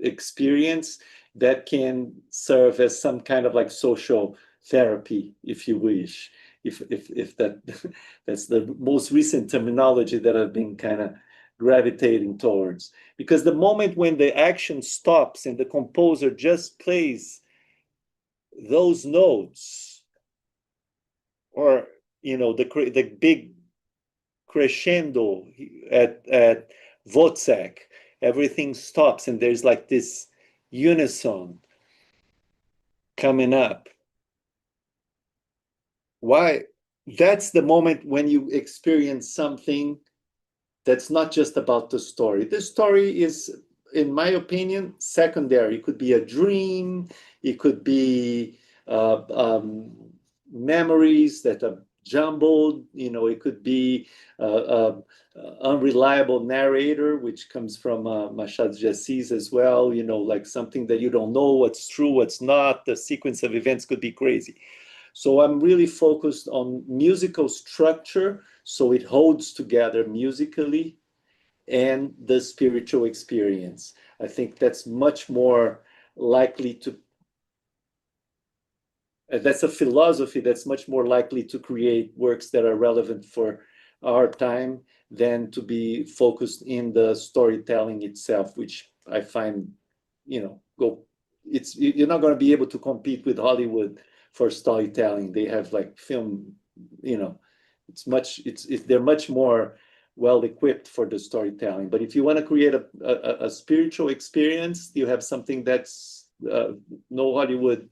experience that can serve as some kind of like social therapy, if you wish, if that's the most recent terminology that I've been kind of gravitating towards. Because the moment when the action stops and the composer just plays those notes, or the big crescendo at Wozzeck, everything stops and there's like this unison coming up. Why? That's the moment when you experience something that's not just about the story. The story is, in my opinion, secondary. It could be a dream, it could be memories that are jumbled, it could be unreliable narrator, which comes from Machado de Assis as well, like something that you don't know what's true, what's not. The sequence of events could be crazy. So I'm really focused on musical structure, so it holds together musically, and the spiritual experience. I think that's much more likely to, that's a philosophy that's much more likely to create works that are relevant for our time than to be focused in the storytelling itself, which I find, you're not going to be able to compete with Hollywood for storytelling. They have like film, they're much more well equipped for the storytelling. But if you want to create a spiritual experience, you have something that's no Hollywood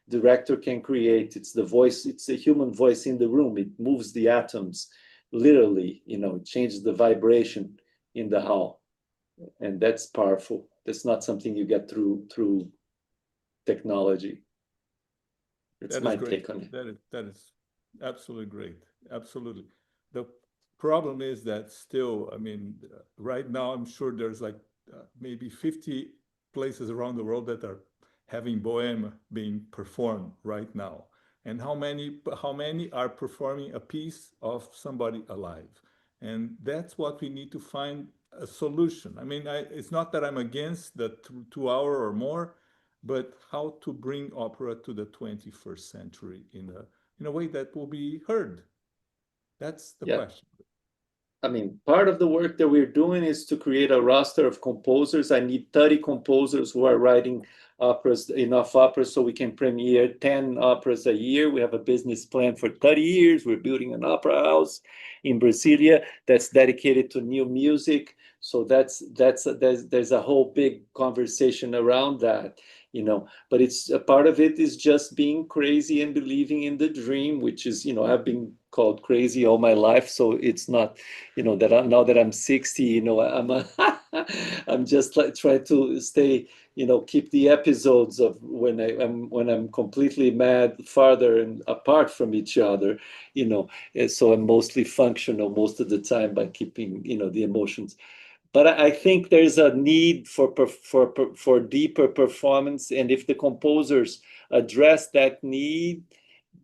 director can create. It's the voice, it's a human voice in the room. It moves the atoms, literally, it changes the vibration in the hall. And that's powerful. That's not something you get through technology. That's my take on it. That is absolutely great. Absolutely. The problem is that still, right now, I'm sure there's like maybe 50 places around the world that are having Bohème being performed right now. And how many are performing a piece of somebody alive? And that's what we need to find a solution. It's not that I'm against the 2 hour or more, but how to bring opera to the 21st century in a way that will be heard. That's the question. Part of the work that we're doing is to create a roster of composers. I need 30 composers who are writing enough operas so we can premiere 10 operas a year. We have a business plan for 30 years. We're building an opera house in Brasília that's dedicated to new music. So there's a whole big conversation around that, but it's a part of it is just being crazy and believing in the dream, which is, I've been called crazy all my life. So it's not, that now that I'm 60, I'm just like trying to stay, keep the episodes of when I'm completely mad farther and apart from each other, so I'm mostly functional most of the time by keeping, the emotions. But I think there's a need for deeper performance, and if the composers address that need,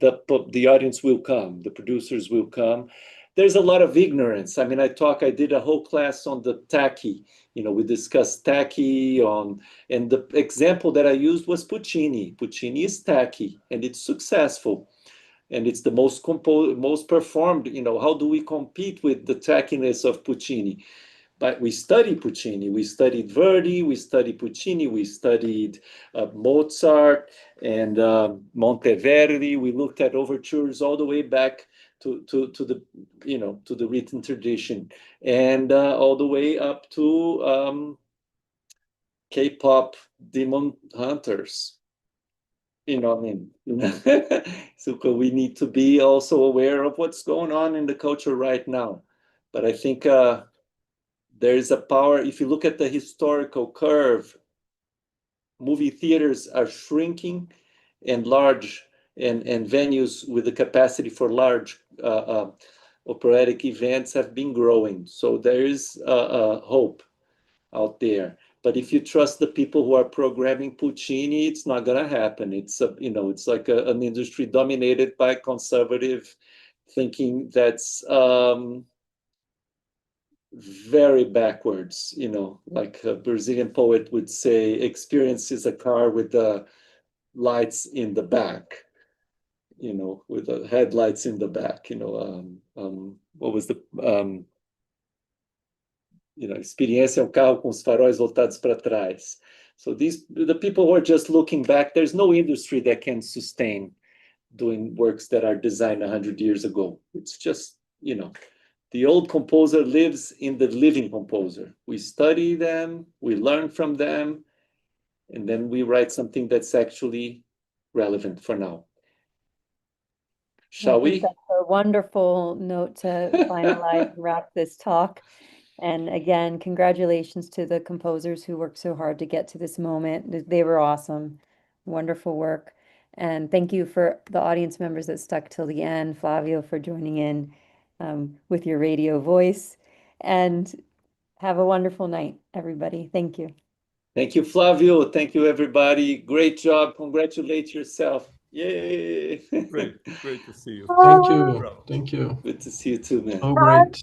the audience will come, the producers will come. There's a lot of ignorance. I mean, I did a whole class on the tacky. We discussed tacky and the example that I used was Puccini. Puccini is tacky, and it's successful. And it's the most performed, how do we compete with the tackiness of Puccini? But we studied Puccini, we studied Verdi, we studied Puccini, we studied Mozart and Monteverdi. We looked at overtures all the way back to the to the written tradition, and all the way up to K-pop demon hunters. So we need to be also aware of what's going on in the culture right now. But I think there is a power. If you look at the historical curve, movie theaters are shrinking, and large and venues with the capacity for large operatic events have been growing. So there is hope out there. But if you trust the people who are programming Puccini, it's not going to happen. It's it's like an industry dominated by conservative thinking that's very backwards. Like a Brazilian poet would say, experience is a car with the lights in the back. With the headlights in the back. What was the experiência é um carro com os faróis voltados para trás. So the people who are just looking back, there's no industry that can sustain doing works that are designed 100 years ago. It's just, the old composer lives in the living composer. We study them, we learn from them, and then we write something that's actually relevant for now. Shall we? That's a wonderful note to finalize and wrap this talk. And again, congratulations to the composers who worked so hard to get to this moment. They were awesome. Wonderful work. And thank you for the audience members that stuck till the end. Flavio, for joining in with your radio voice. And have a wonderful night, everybody. Thank you. Thank you, Flavio. Thank you, everybody. Great job. Congratulate yourself. Yay. Great to see you. Thank you. Thank you. Good to see you too, man. Oh, great.